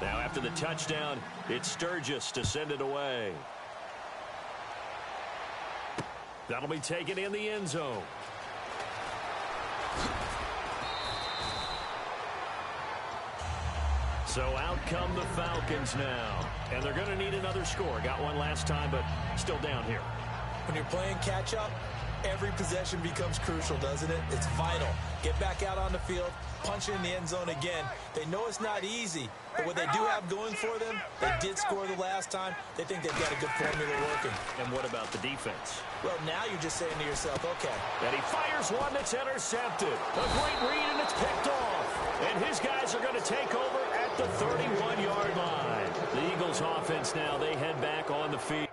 Now after the touchdown, it's Sturgis to send it away. That'll be taken in the end zone. So out come the Falcons now. And they're going to need another score. Got one last time, but still down here. When you're playing catch-up, every possession becomes crucial, doesn't it? It's vital. Get back out on the field, punch it in the end zone again. They know it's not easy, but what they do have going for them, they did score the last time. They think they've got a good formula working. And what about the defense? Well, now you're just saying to yourself, okay. And he fires one that's intercepted. A great read, and it's picked off. And his guys are going to take over at the 31-yard line. The Eagles offense now, they head back on the field.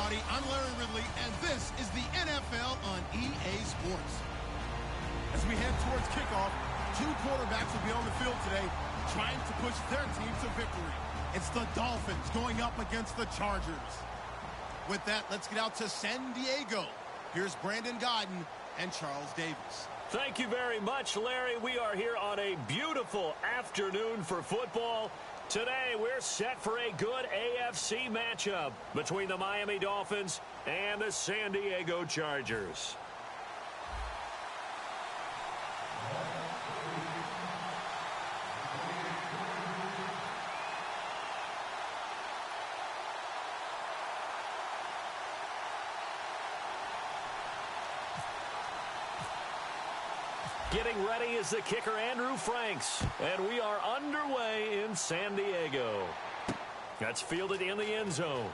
everybody. I'm Larry Ridley, and this is the NFL on EA Sports. As we head towards kickoff, two quarterbacks will be on the field today trying to push their team to victory. It's the Dolphins going up against the Chargers. With that, let's get out to San Diego. Here's Brandon Godden and Charles Davis. Thank you very much, Larry. We are here on a beautiful afternoon for football. Today, we're set for a good AFC matchup between the Miami Dolphins and the San Diego Chargers. Getting ready is the kicker, Andrew Franks. And we are underway in San Diego. That's fielded in the end zone.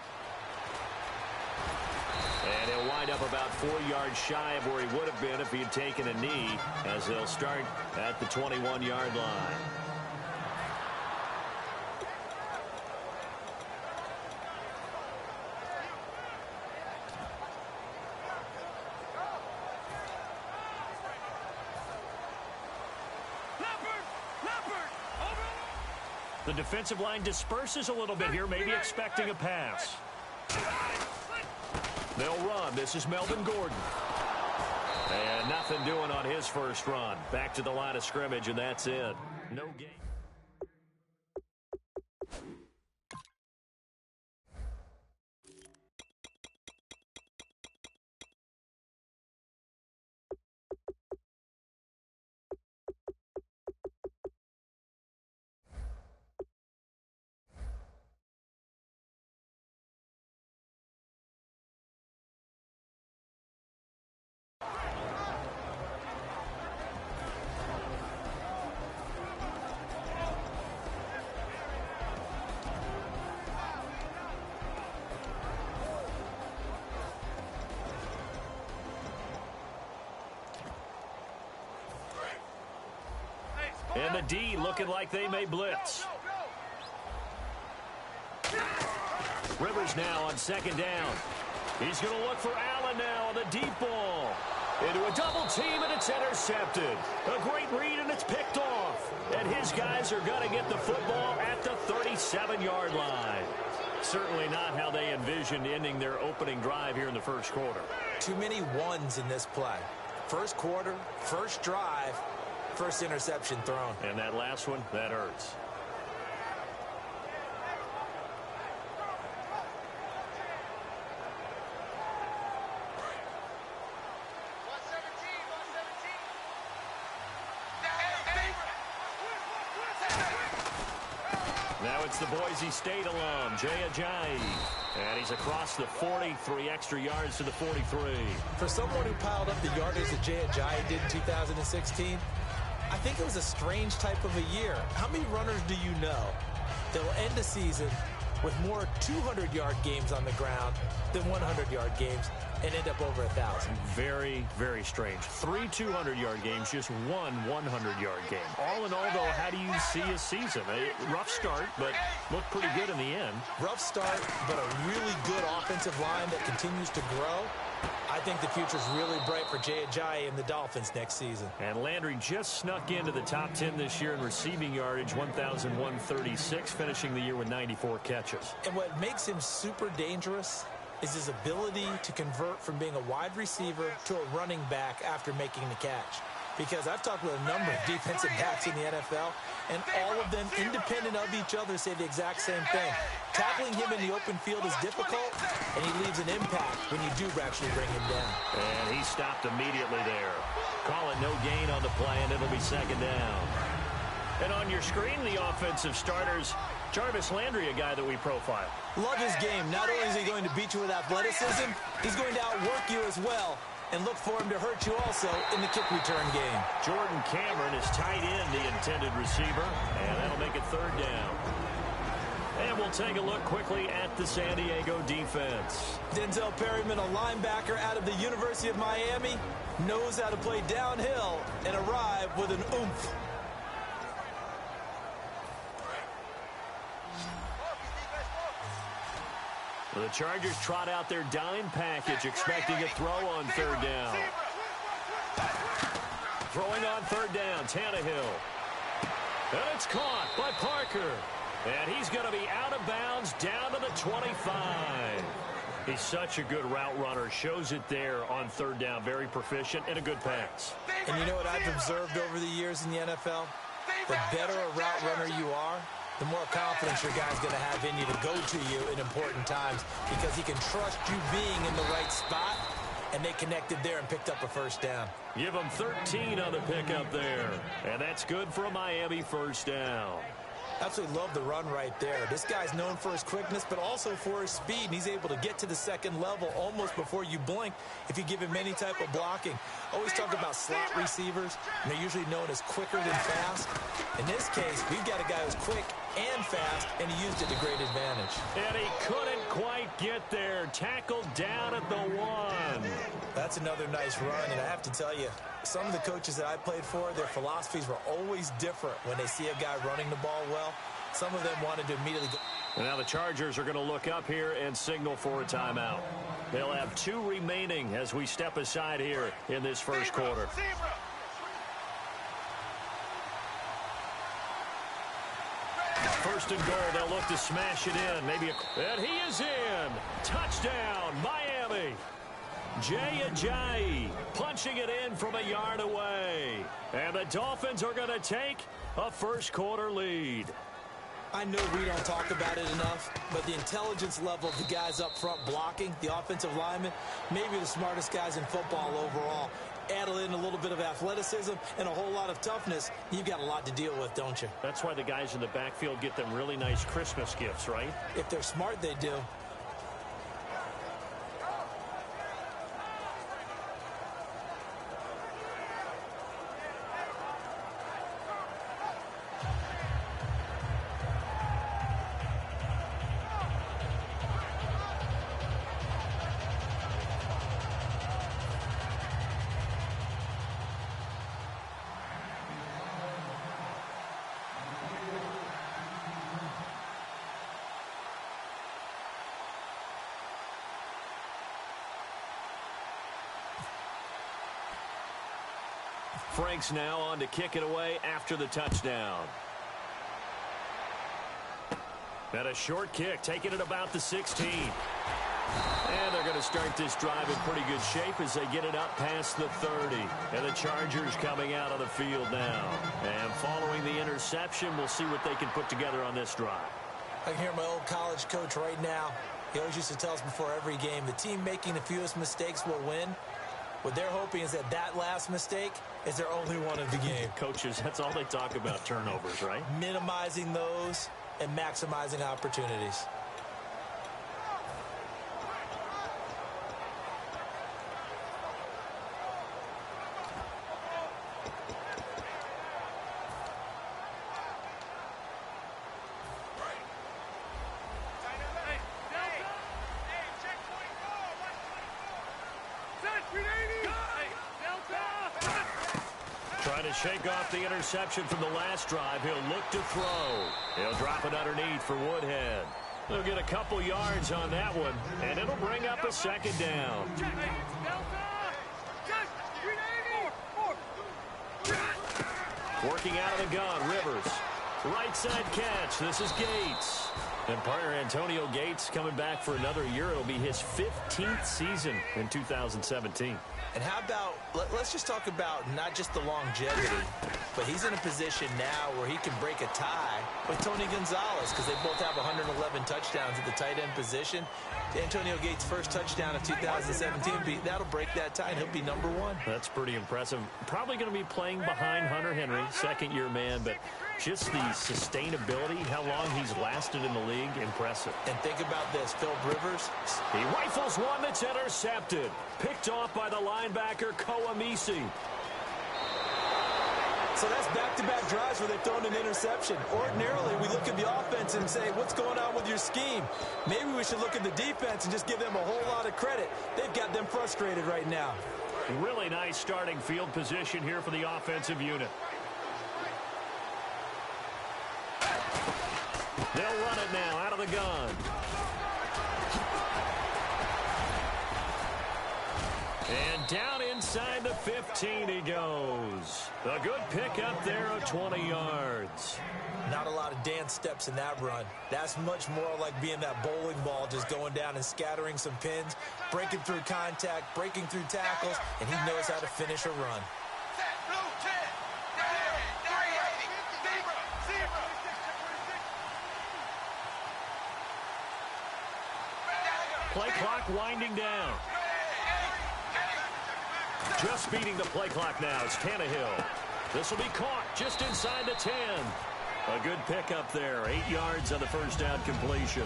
And he'll wind up about 4 yards shy of where he would have been if he had taken a knee, as they'll start at the 21-yard line. The defensive line disperses a little bit here, maybe expecting a pass. They'll run. This is Melvin Gordon. And nothing doing on his first run. Back to the line of scrimmage, and that's it. No game. And the D looking like they may blitz. Rivers now on second down. He's going to look for Allen now on the deep ball. Into a double team, and it's intercepted. A great read, and it's picked off. And his guys are going to get the football at the 37-yard line. Certainly not how they envisioned ending their opening drive here in the first quarter. Too many ones in this play. First quarter, first drive, first interception thrown. And that last one, that hurts. Now it's the Boise State alum, Jay Ajayi. And he's across the 40, 3 extra yards to the 43. For someone who piled up the yardage that Jay Ajayi did in 2016, I think it was a strange type of a year. How many runners do you know that will end the season with more 200-yard games on the ground than 100-yard games and end up over 1,000? Very, very strange. 3 200-yard games, just 1 100-yard game. All in all, though, how do you see a season? A rough start, but looked pretty good in the end. Rough start, but a really good offensive line that continues to grow. I think the future's really bright for Jay Ajayi and the Dolphins next season. And Landry just snuck into the top 10 this year in receiving yardage, 1,136, finishing the year with 94 catches. And what makes him super dangerous is his ability to convert from being a wide receiver to a running back after making the catch. Because I've talked with a number of defensive backs in the NFL, and all of them, independent of each other, say the exact same thing. Tackling him in the open field is difficult, and he leaves an impact when you do actually bring him down. And he stopped immediately there. Call it no gain on the play, and it'll be second down. And on your screen, the offensive starters, Jarvis Landry, a guy that we profile. Love his game. Not only is he going to beat you with athleticism, he's going to outwork you as well. And look for him to hurt you also in the kick return game. Jordan Cameron is tight end, the intended receiver, and that'll make it third down. And we'll take a look quickly at the San Diego defense. Denzel Perryman, a linebacker out of the University of Miami, knows how to play downhill and arrive with an oomph. The Chargers trot out their dime package, expecting a throw on third down. Throwing on third down, Tannehill. And it's caught by Parker. And he's going to be out of bounds down to the 25. He's such a good route runner. Shows it there on third down. Very proficient and a good pass. And you know what I've observed over the years in the NFL? The better a route runner you are, the more confidence your guy's going to have in you to go to you in important times because he can trust you being in the right spot, and they connected there and picked up a first down. Give him 13 on the pickup there, and that's good for a Miami first down. Absolutely love the run right there. This guy's known for his quickness, but also for his speed, and he's able to get to the second level almost before you blink if you give him any type of blocking. Always talk about slot receivers, and they're usually known as quicker than fast. In this case, we've got a guy who's quick and fast, and he used it to great advantage. And he couldn't quite get there. Tackled down at the 1. That's another nice run, and I have to tell you, some of the coaches that I played for, their philosophies were always different when they see a guy running the ball well. Some of them wanted to immediately go. And now the Chargers are going to look up here and signal for a timeout. They'll have 2 remaining as we step aside here in this first quarter. First and goal, they'll look to smash it in. And he is in. Touchdown, Miami. Jay Ajayi punching it in from a yard away. And the Dolphins are going to take a first quarter lead. I know we don't talk about it enough, but the intelligence level of the guys up front blocking, the offensive linemen, maybe the smartest guys in football overall. Add in a little bit of athleticism and a whole lot of toughness, you've got a lot to deal with, don't you? That's why the guys in the backfield get them really nice Christmas gifts, right? If they're smart, they do. Franks now on to kick it away after the touchdown. And a short kick, taking it about the 16. And they're going to start this drive in pretty good shape as they get it up past the 30. And the Chargers coming out on the field now. And following the interception, we'll see what they can put together on this drive. I can hear my old college coach right now. He always used to tell us before every game, the team making the fewest mistakes will win. What they're hoping is that last mistake is their only one of the game. Coaches, that's all they talk about, turnovers, right? Minimizing those and maximizing opportunities. Trying to shake off the interception from the last drive. He'll look to throw. He'll drop it underneath for Woodhead. They'll get a couple yards on that one, and it'll bring up a second down. Working out of the gun, Rivers. Right side catch. This is Gates. And partner Antonio Gates coming back for another year. It'll be his 15th season in 2017. And how about, let's just talk about not just the longevity, but he's in a position now where he can break a tie with Tony Gonzalez because they both have 111 touchdowns at the tight end position. Antonio Gates' first touchdown of 2017, that'll break that tie, and he'll be number 1. That's pretty impressive. Probably going to be playing behind Hunter Henry, second-year man, but just the sustainability, how long he's lasted in the league, impressive. And think about this, Phil Rivers. He rifles one that's intercepted. Picked off by the linebacker, Koamisi. So that's back-to-back drives where they've thrown an interception. Ordinarily, we look at the offense and say, what's going on with your scheme? Maybe we should look at the defense and just give them a whole lot of credit. They've got them frustrated right now. Really nice starting field position here for the offensive unit. They'll run it now out of the gun. And down inside the 15 he goes. A good pickup there of 20 yards. Not a lot of dance steps in that run. That's much more like being that bowling ball, just going down and scattering some pins, breaking through contact, breaking through tackles, and he knows how to finish a run. Play clock winding down. Just beating the play clock now is Tannehill. This will be caught just inside the 10. A good pickup there. 8 yards on the first down completion.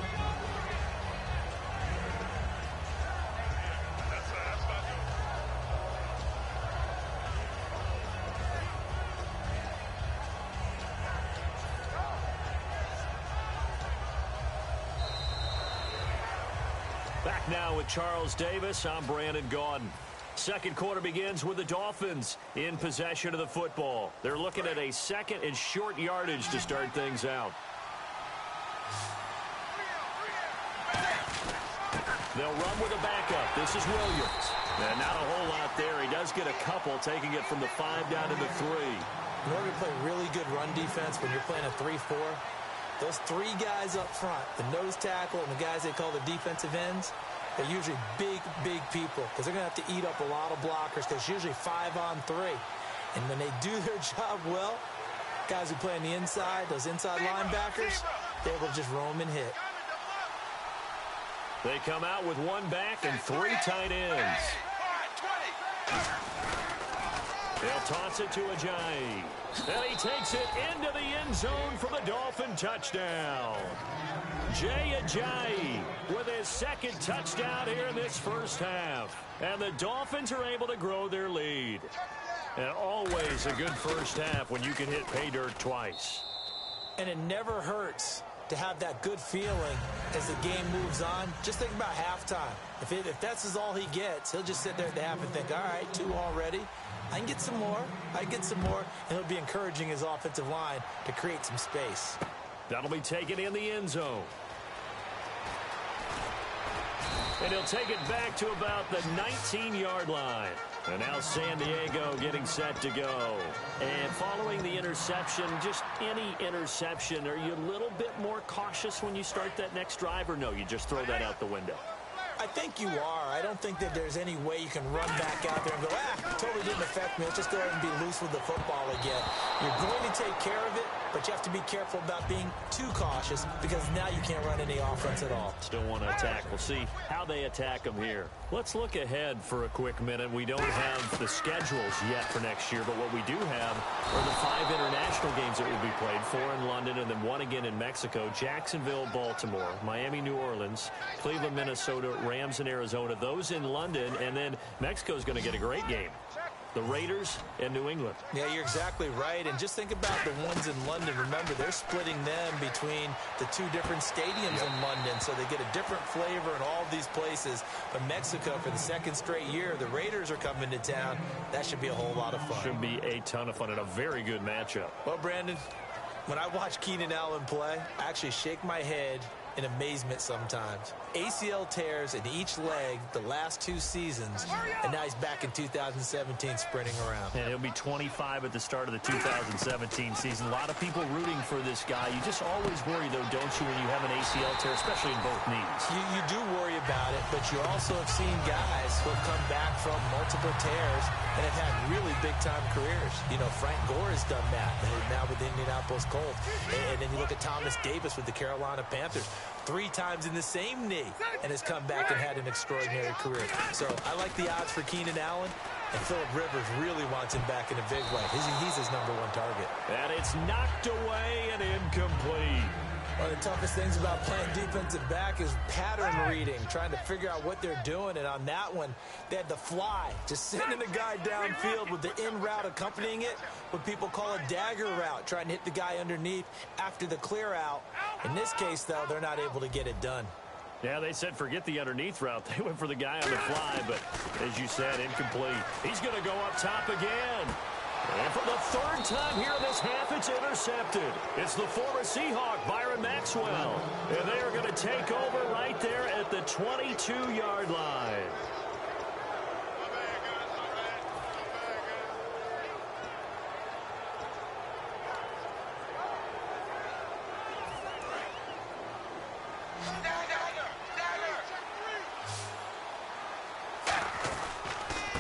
Back now with Charles Davis. I'm Brandon Gaudin. Second quarter begins with the Dolphins in possession of the football. They're looking at a second and short yardage to start things out. They'll run with a backup. This is Williams. And not a whole lot there. He does get a couple, taking it from the 5 down to the 3. In order to play really good run defense when you're playing a 3-4, those 3 guys up front, the nose tackle and the guys they call the defensive ends, they're usually big, big people because they're going to have to eat up a lot of blockers because it's usually 5-on-3. And when they do their job well, guys who play on the inside, those inside linebackers, they're able to just roam and hit. They come out with 1 back and 3 tight ends. They'll toss it to Ajayi. And he takes it into the end zone for the Dolphin touchdown. Jay Ajayi with his second touchdown here in this first half. And the Dolphins are able to grow their lead. And always a good first half when you can hit pay dirt twice. And it never hurts to have that good feeling as the game moves on. Just think about halftime. If that's all he gets, he'll just sit there at the half and think, all right, 2 already. I can get some more. I can get some more. And he'll be encouraging his offensive line to create some space. That'll be taken in the end zone. And he'll take it back to about the 19-yard line. And now San Diego getting set to go. And following the interception, just any interception, are you a little bit more cautious when you start that next drive, or no, you just throw that out the window? I think you are. I don't think that there's any way you can run back out there and go, totally didn't affect me. Let's just go ahead and be loose with the football again. You're going to take care of it, but you have to be careful about being too cautious because now you can't run any offense at all. Still want to attack. We'll see how they attack them here. Let's look ahead for a quick minute. We don't have the schedules yet for next year, but what we do have are the 5 international games that will be played, 4 in London and then 1 again in Mexico, Jacksonville, Baltimore, Miami, New Orleans, Cleveland, Minnesota, Rams in Arizona, those in London, and then Mexico's going to get a great game. The Raiders and New England. Yeah, you're exactly right. And just think about the ones in London. Remember, they're splitting them between the 2 different stadiums in London, so they get a different flavor in all these places. But Mexico, for the 2nd straight year, the Raiders are coming to town. That should be a whole lot of fun. Should be a ton of fun and a very good matchup. Well, Brandon, when I watch Keenan Allen play, I actually shake my head in amazement sometimes. ACL tears in each leg the last 2 seasons, and now he's back in 2017 sprinting around. And he'll be 25 at the start of the 2017 season. A lot of people rooting for this guy. You just always worry, though, don't you, when you have an ACL tear, especially in both knees. You do worry about it, but you also have seen guys who have come back from multiple tears and have had really big-time careers. You know, Frank Gore has done that, now with the Indianapolis Colts. And then you look at Thomas Davis with the Carolina Panthers. 3 times in the same knee and has come back and had an extraordinary career. So I like the odds for Keenan Allen, and Phillip Rivers really wants him back in a big way. He's his #1 target. And it's knocked away and incomplete. One of the toughest things about playing defensive back is pattern reading, trying to figure out what they're doing. And on that one, they had the fly, just sending the guy downfield with the in route accompanying it, what people call a dagger route, trying to hit the guy underneath after the clear out. In this case, though, they're not able to get it done. Yeah, they said forget the underneath route. They went for the guy on the fly, but as you said, incomplete. He's going to go up top again. And for the 3rd time here in this half, it's intercepted. It's the former Seahawk, Byron Maxwell. And they are going to take over right there at the 22-yard line.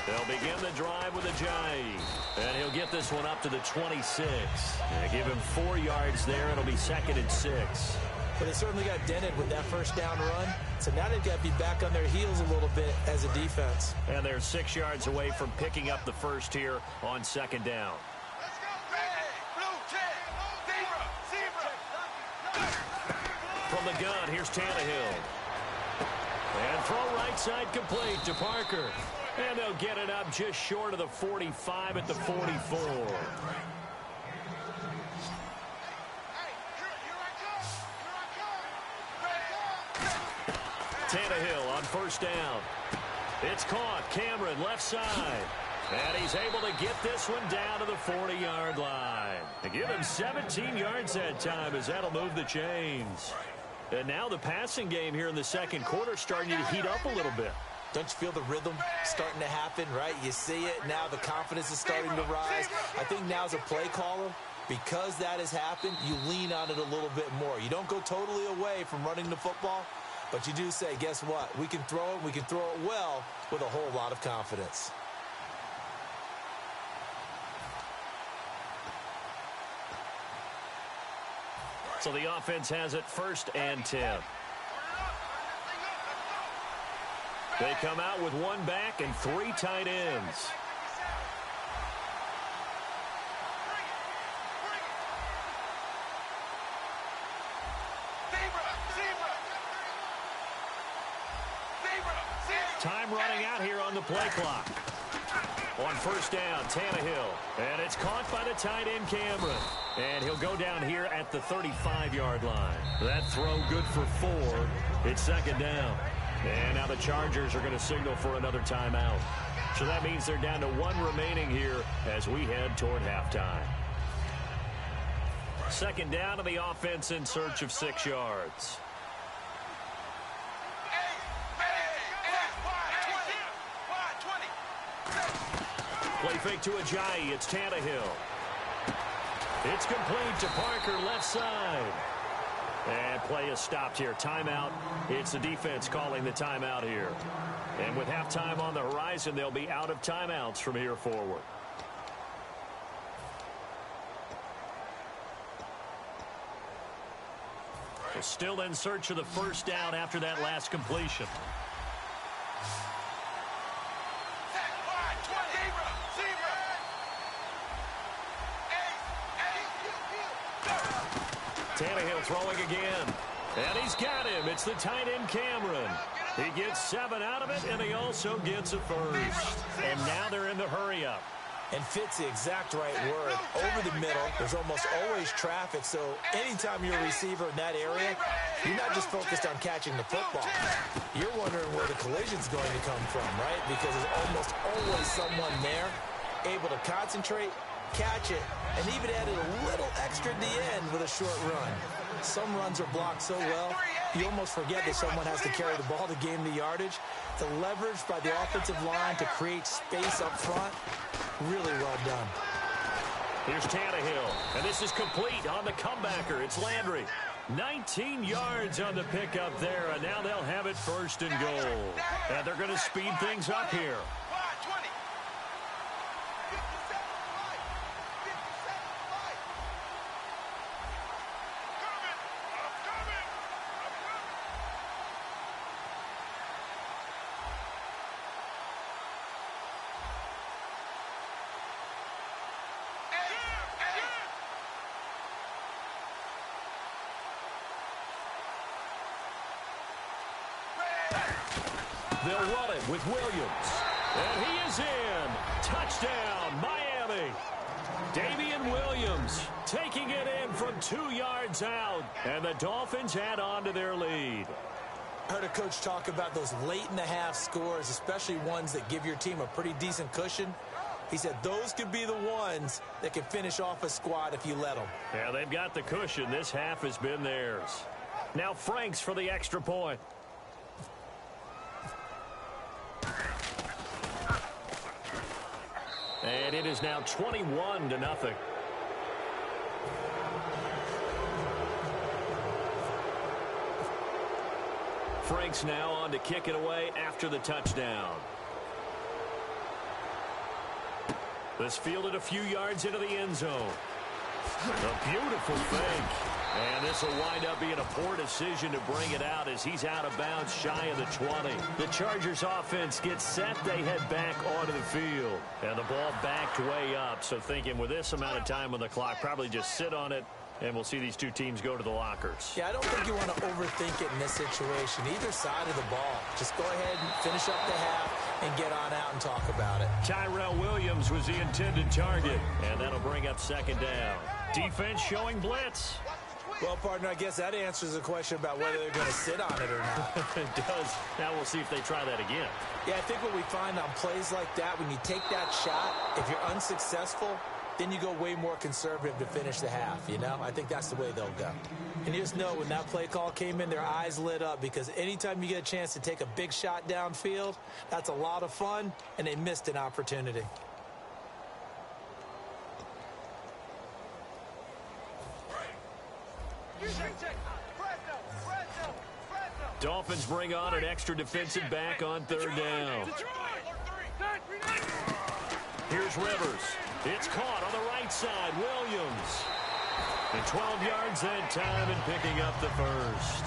They'll begin the drive with Ajayi. And he'll get this one up to the 26. Give him 4 yards there. It'll be 2nd and 6. But they certainly got dented with that first down run. So now they've got to be back on their heels a little bit as a defense. And they're 6 yards away from picking up the first here on 2nd down. Let's go, Blue 10. From the gun, here's Tannehill. And throw right side complete to Parker. And they'll get it up just short of the 45 at the 44. Tannehill on first down. It's caught. Cameron left side. And he's able to get this one down to the 40-yard line. To give him 17 yards that time as that'll move the chains. And now the passing game here in the second quarter starting to heat up a little bit. Don't you feel the rhythm starting to happen, right? You see it. Now the confidence is starting to rise. I think now as a play caller, because that has happened, you lean on it a little bit more. You don't go totally away from running the football, but you do say, guess what? We can throw it. We can throw it well with a whole lot of confidence. So the offense has it 1st and 10. They come out with 1 back and 3 tight ends. Time running out here on the play clock. On first down, Tannehill. And it's caught by the tight end, Cameron. And he'll go down here at the 35-yard line. That throw good for 4. It's 2nd down. And now the Chargers are going to signal for another timeout. So that means they're down to 1 remaining here as we head toward halftime. 2nd down to the offense in search of 6 yards. Play fake to Ajayi. It's Tannehill. It's complete to Parker, left side. And play is stopped here. Timeout. It's the defense calling the timeout here. And with halftime on the horizon, they'll be out of timeouts from here forward. Still in search of the first down after that last completion. Tannehill throwing again. And he's got him. It's the tight end, Cameron. He gets 7 out of it, and he also gets a first. And now they're in the hurry-up. And fit's the exact right word. Over the middle, there's almost always traffic, so anytime you're a receiver in that area, you're not just focused on catching the football. You're wondering where the collision's going to come from, right? Because there's almost always someone there able to concentrate, catch it, and even added a little extra at the end with a short run. Some runs are blocked so well, you almost forget that someone has to carry the ball to gain the yardage. The leverage by the offensive line to create space up front, really well done. Here's Tannehill, and this is complete on the comebacker. It's Landry. 19 yards on the pickup there, and now they'll have it 1st and goal. And they're going to speed things up here. They'll run it with Williams. And he is in. Touchdown, Miami. Damian Williams taking it in from 2 yards out. And the Dolphins add on to their lead. I heard a coach talk about those late-in-the-half scores, especially ones that give your team a pretty decent cushion. He said those could be the ones that can finish off a squad if you let them. Yeah, they've got the cushion. This half has been theirs. Now Franks for the extra point. And it is now 21-0. Franks now on to kick it away after the touchdown. This fielded a few yards into the end zone. A beautiful fake. And this will wind up being a poor decision to bring it out as he's out of bounds shy of the 20. The Chargers offense gets set. They head back onto the field. And the ball backed way up. So thinking with this amount of time on the clock, probably just sit on it. And we'll see these two teams go to the lockers. Yeah, I don't think you want to overthink it in this situation. Either side of the ball. Just go ahead and finish up the half and get on out and talk about it. Tyrell Williams was the intended target. And that'll bring up second down. Defense showing blitz. Well, partner, I guess that answers the question about whether they're going to sit on it or not. It does. Now we'll see if they try that again. Yeah, I think what we find on plays like that, when you take that shot, if you're unsuccessful, then you go way more conservative to finish the half, you know? I think that's the way they'll go. And you just know when that play call came in, their eyes lit up because anytime you get a chance to take a big shot downfield, that's a lot of fun, and they missed an opportunity. Dolphins bring on an extra defensive back on third down. Here's Rivers. It's caught on the right side. Williams. And 12 yards that time and picking up the first.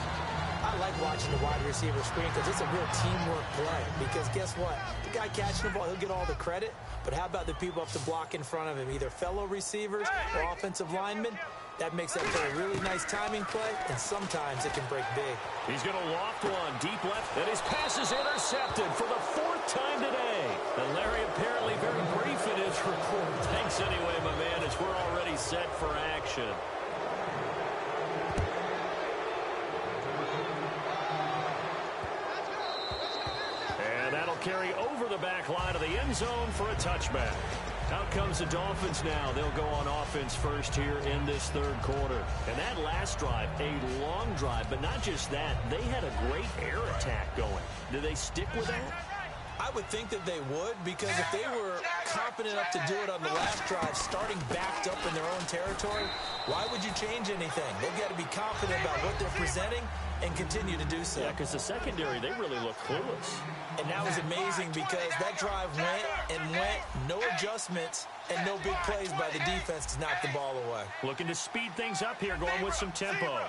I like watching the wide receiver screen because it's a real teamwork play. Because guess what? The guy catching the ball, he'll get all the credit. But how about the people up to block in front of him, either fellow receivers or offensive linemen? That makes that play a really nice timing play, and sometimes it can break big. He's going to loft one deep left, and his pass is intercepted for the fourth time today. And Larry apparently very brief in his report. Thanks anyway, my man, as we're already set for action. And that'll carry over the back line of the end zone for a touchback. Out comes the Dolphins now. They'll go on offense first here in this third quarter. And that last drive, a long drive, but not just that. They had a great air attack going. Do they stick with that? I would think that they would, because if they were confident enough to do it on the last drive, starting backed up in their own territory, why would you change anything? They've got to be confident about what they're presenting and continue to do so. Yeah, because the secondary, they really look clueless. And that was amazing because that drive went, no adjustments, and no big plays by the defense to knock the ball away. Looking to speed things up here, going with some tempo.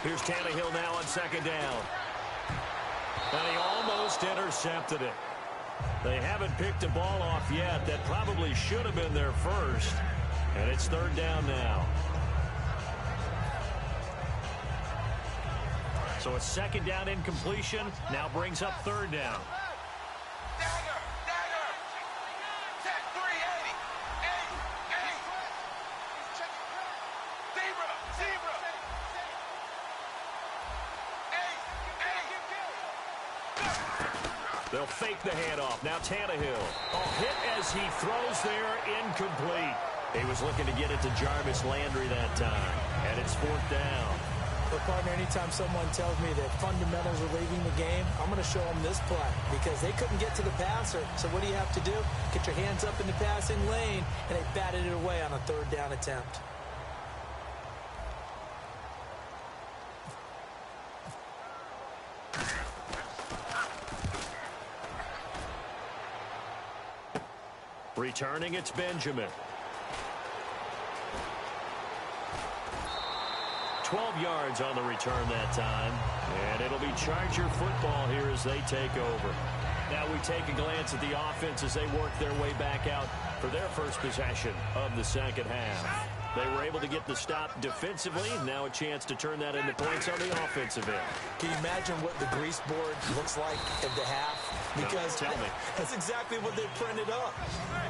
Here's Tannehill now on second down. And he almost intercepted it. They haven't picked the ball off yet. That probably should have been their first. And it's third down now. So a second down incompletion now brings up third down. They'll fake the handoff. Now Tannehill. Hit as he throws there, incomplete. He was looking to get it to Jarvis Landry that time. And it's fourth down. But, partner, anytime someone tells me that fundamentals are leaving the game, I'm going to show them this play because they couldn't get to the passer. So what do you have to do? Get your hands up in the passing lane, and they batted it away on a third down attempt. Returning, it's Benjamin. 12 yards on the return that time. And it'll be Charger football here as they take over. Now we take a glance at the offense as they work their way back out for their first possession of the second half. They were able to get the stop defensively. Now a chance to turn that into points on the offensive end. Can you imagine what the grease board looks like at the half? Because tell me. That's exactly what they printed up.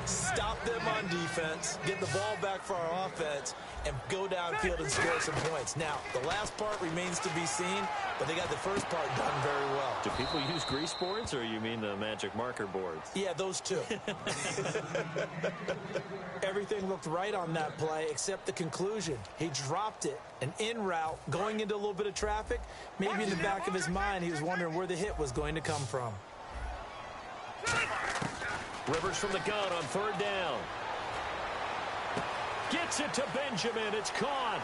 Stop them on defense, get the ball back for our offense, and go downfield and score some points. Now, the last part remains to be seen, but they got the first part done very well. Do people use grease boards, or you mean the magic marker boards? Yeah, those two. Everything looked right on that play except the conclusion. He dropped it, an in route, going into a little bit of traffic. Maybe in the back of his mind, he was wondering where the hit was going to come from. Rivers from the gun on third down. Gets it to Benjamin. It's caught.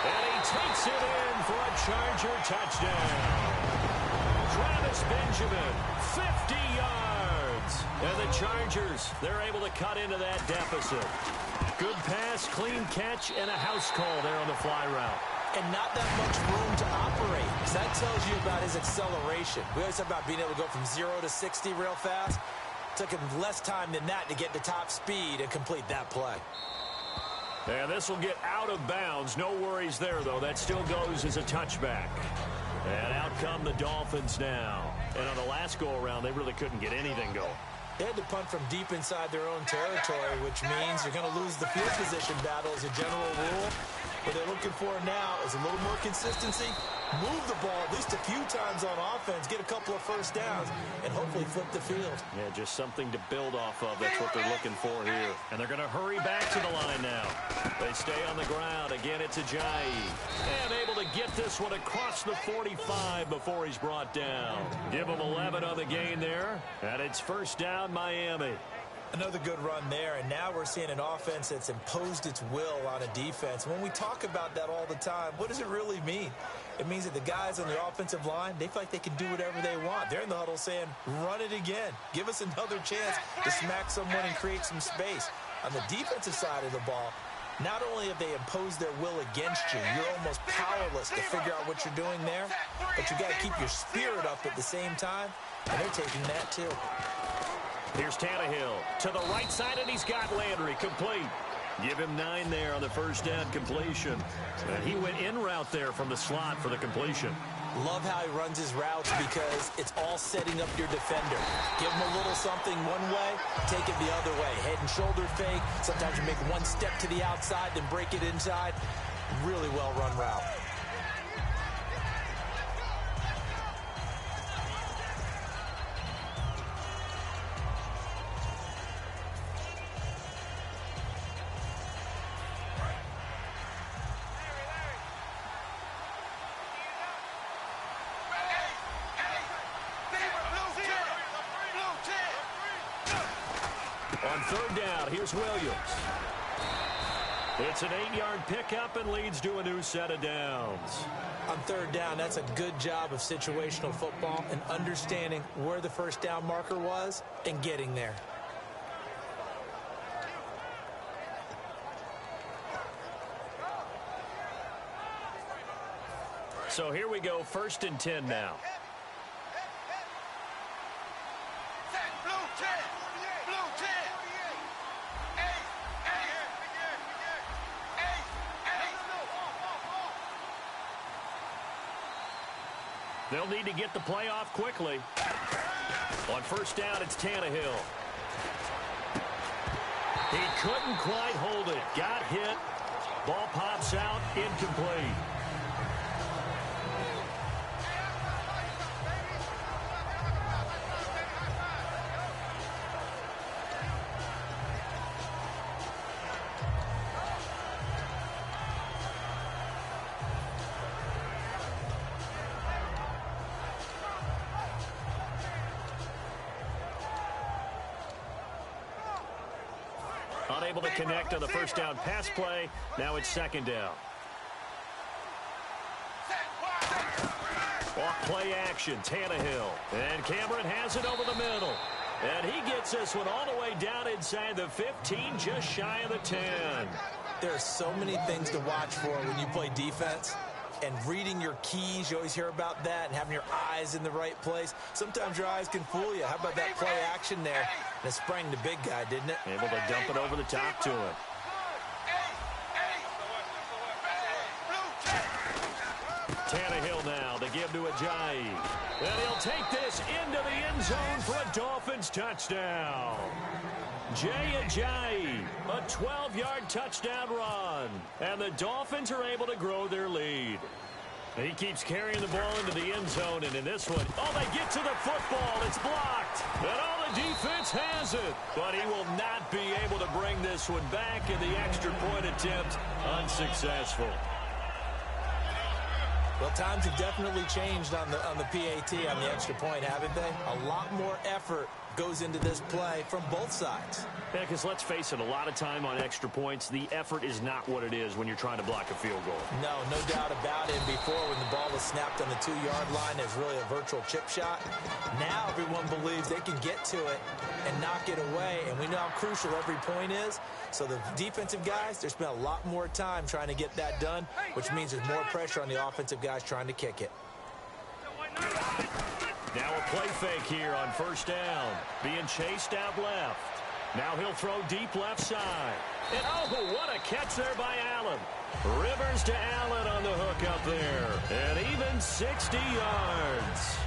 And he takes it in for a Charger touchdown. Travis Benjamin, 50 yards. And the Chargers, they're able to cut into that deficit. Good pass, clean catch, and a house call there on the fly route. And not that much room to operate. So that tells you about his acceleration. We always talk about being able to go from 0 to 60 real fast. Took him less time than that to get to top speed and complete that play. And this will get out of bounds. No worries there, though. That still goes as a touchback. And out come the Dolphins now. And on the last go-around, they really couldn't get anything going. They had to punt from deep inside their own territory, which means you're going to lose the field position battle as a general rule. What they're looking for now is a little more consistency, move the ball at least a few times on offense, get a couple of first downs, and hopefully flip the field. Yeah, just something to build off of. That's what they're looking for here. And they're going to hurry back to the line now. They stay on the ground. Again, it's Ajayi. And able to get this one across the 45 before he's brought down. Give him 11 on the gain there. And it's first down, Miami. Another good run there, and now we're seeing an offense that's imposed its will on a defense. When we talk about that all the time, what does it really mean? It means that the guys on the offensive line, they feel like they can do whatever they want. They're in the huddle saying, run it again. Give us another chance to smack someone and create some space. On the defensive side of the ball, not only have they imposed their will against you, you're almost powerless to figure out what you're doing there, but you got to keep your spirit up at the same time, and they're taking that too. Here's Tannehill to the right side, and he's got Landry complete. Give him 9 there on the first down completion. And he went in route there from the slot for the completion. Love how he runs his routes because it's all setting up your defender. Give him a little something one way, take it the other way. Head and shoulder fake. Sometimes you make one step to the outside, then break it inside. Really well run route. On third down, here's Williams. It's an 8-yard pickup and leads to a new set of downs. On third down, that's a good job of situational football and understanding where the first down marker was and getting there. So here we go, 1st and 10 now. They'll need to get the play off quickly. On first down, it's Tannehill. He couldn't quite hold it. Got hit. Ball pops out, incomplete. Unable to connect on the first down pass play. Now it's 2nd down. Off play action, Tannehill. And Cameron has it over the middle. And he gets this one all the way down inside the 15, just shy of the 10. There are so many things to watch for when you play defense. And reading your keys, you always hear about that, and having your eyes in the right place. Sometimes your eyes can fool you. How about that play action there? And it sprang the big guy, didn't it? Able to dump it over the top to him. Tannehill now to give to Ajayi. And he'll take this into the end zone for a Dolphins touchdown. Jay Ajayi, a 12-yard touchdown run. And the Dolphins are able to grow their lead. He keeps carrying the ball into the end zone, and in this one, oh, they get to the football. It's blocked. And all the defense has it. But he will not be able to bring this one back, and the extra point attempt unsuccessful. Well, times have definitely changed on the PAT, on the extra point, haven't they? A lot more effort goes into this play from both sides. Yeah, because let's face it, a lot of time on extra points, the effort is not what it is when you're trying to block a field goal. No doubt about it. And before, when the ball was snapped on the 2-yard line, there's really a virtual chip shot. Now everyone believes they can get to it and knock it away, and we know how crucial every point is. So the defensive guys, they spent a lot more time trying to get that done, which means there's more pressure on the offensive guys trying to kick it. Now a play fake here on first down. Being chased out left. Now he'll throw deep left side. And oh, what a catch there by Allen. Rivers to Allen on the hook up there. And even 60 yards.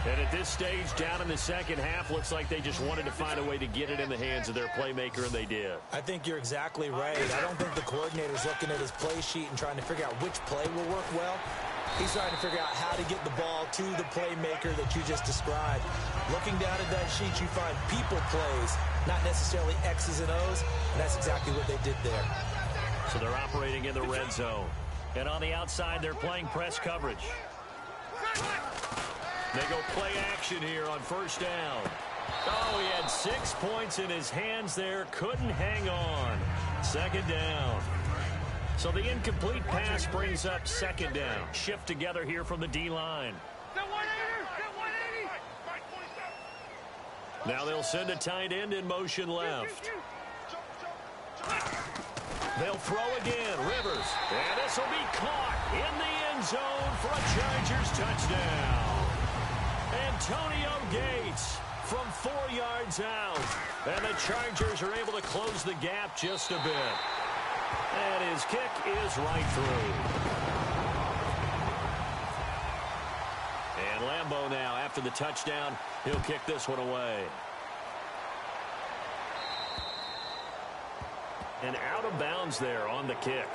And at this stage, down in the second half, looks like they just wanted to find a way to get it in the hands of their playmaker, and they did. I think you're exactly right. I don't think the coordinator's looking at his play sheet and trying to figure out which play will work well. He's trying to figure out how to get the ball to the playmaker that you just described. Looking down at that sheet, you find people plays, not necessarily X's and O's, and that's exactly what they did there. So they're operating in the red zone. And on the outside, they're playing press coverage. They go play action here on first down. Oh, he had 6 points in his hands there. Couldn't hang on. Second down. So the incomplete pass brings up second down. Shift together here from the D-line. Now they'll send a tight end in motion left. They'll throw again. Rivers. And this will be caught in the end zone for a Chargers touchdown. Antonio Gates from 4 yards out. And the Chargers are able to close the gap just a bit. And his kick is right through. And Lambeau now, after the touchdown, he'll kick this one away. And out of bounds there on the kick.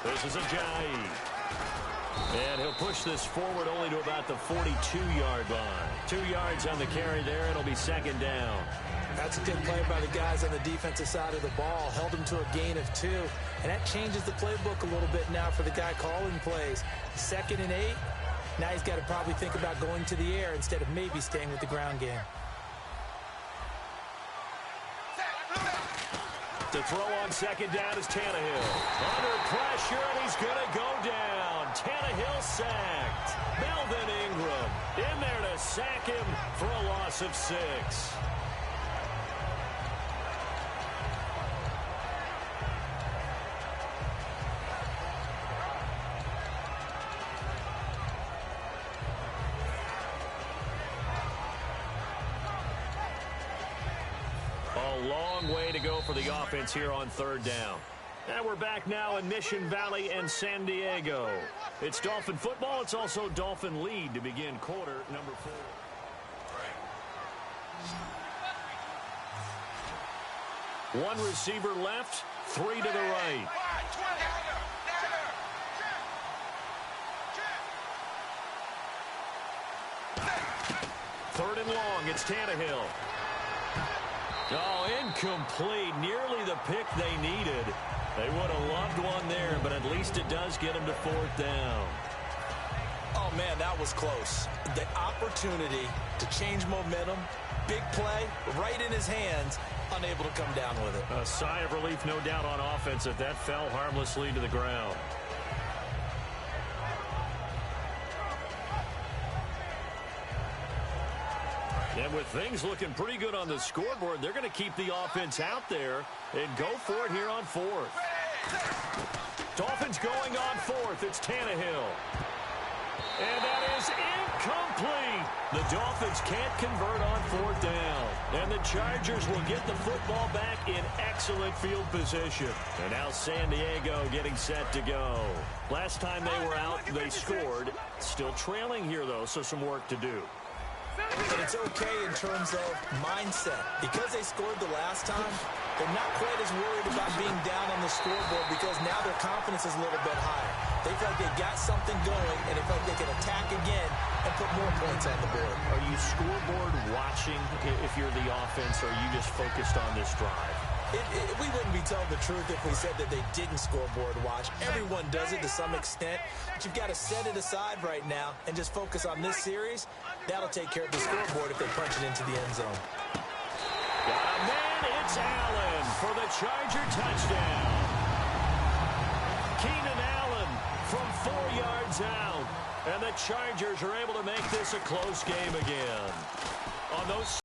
This is Ajayi. And he'll push this forward only to about the 42-yard line. 2 yards on the carry there. It'll be second down. That's a good play by the guys on the defensive side of the ball. Held him to a gain of 2. And that changes the playbook a little bit now for the guy calling plays. 2nd and 8. Now he's got to probably think about going to the air instead of maybe staying with the ground game. To throw on second down is Tannehill. Under pressure, and he's going to go down. Tannehill sacked. Melvin Ingram in there to sack him for a loss of 6. A long way to go for the offense here on third down. And we're back now in Mission Valley and San Diego. It's Dolphin football. It's also Dolphin lead to begin quarter number 4. One receiver left, 3 to the right. Third and long, it's Tannehill. Oh, incomplete. Nearly the pick they needed. They would have loved one there, but at least it does get them to 4th down. Oh, man, that was close. The opportunity to change momentum, big play, right in his hands, unable to come down with it. A sigh of relief, no doubt, on offense if that fell harmlessly to the ground. And with things looking pretty good on the scoreboard, they're going to keep the offense out there and go for it here on 4th. Dolphins going on 4th. It's Tannehill. And that is incomplete. The Dolphins can't convert on 4th down. And the Chargers will get the football back in excellent field position. And now San Diego getting set to go. Last time they were out, they scored. Still trailing here, though, so some work to do. And it's okay in terms of mindset. Because they scored the last time, They're not quite as worried about being down on the scoreboard because now their confidence is a little bit higher. They feel like they got something going, and they feel like they can attack again and put more points on the board. Are you scoreboard watching if you're the offense, or are you just focused on this drive? We wouldn't be telling the truth if we said that they didn't scoreboard watch. Everyone does it to some extent, but you've got to set it aside right now and just focus on this series. That'll take care of the scoreboard if they punch it into the end zone. Got a man, it's Allen for the Charger touchdown. Keenan Allen from 4 yards out, and the Chargers are able to make this a close game again. On those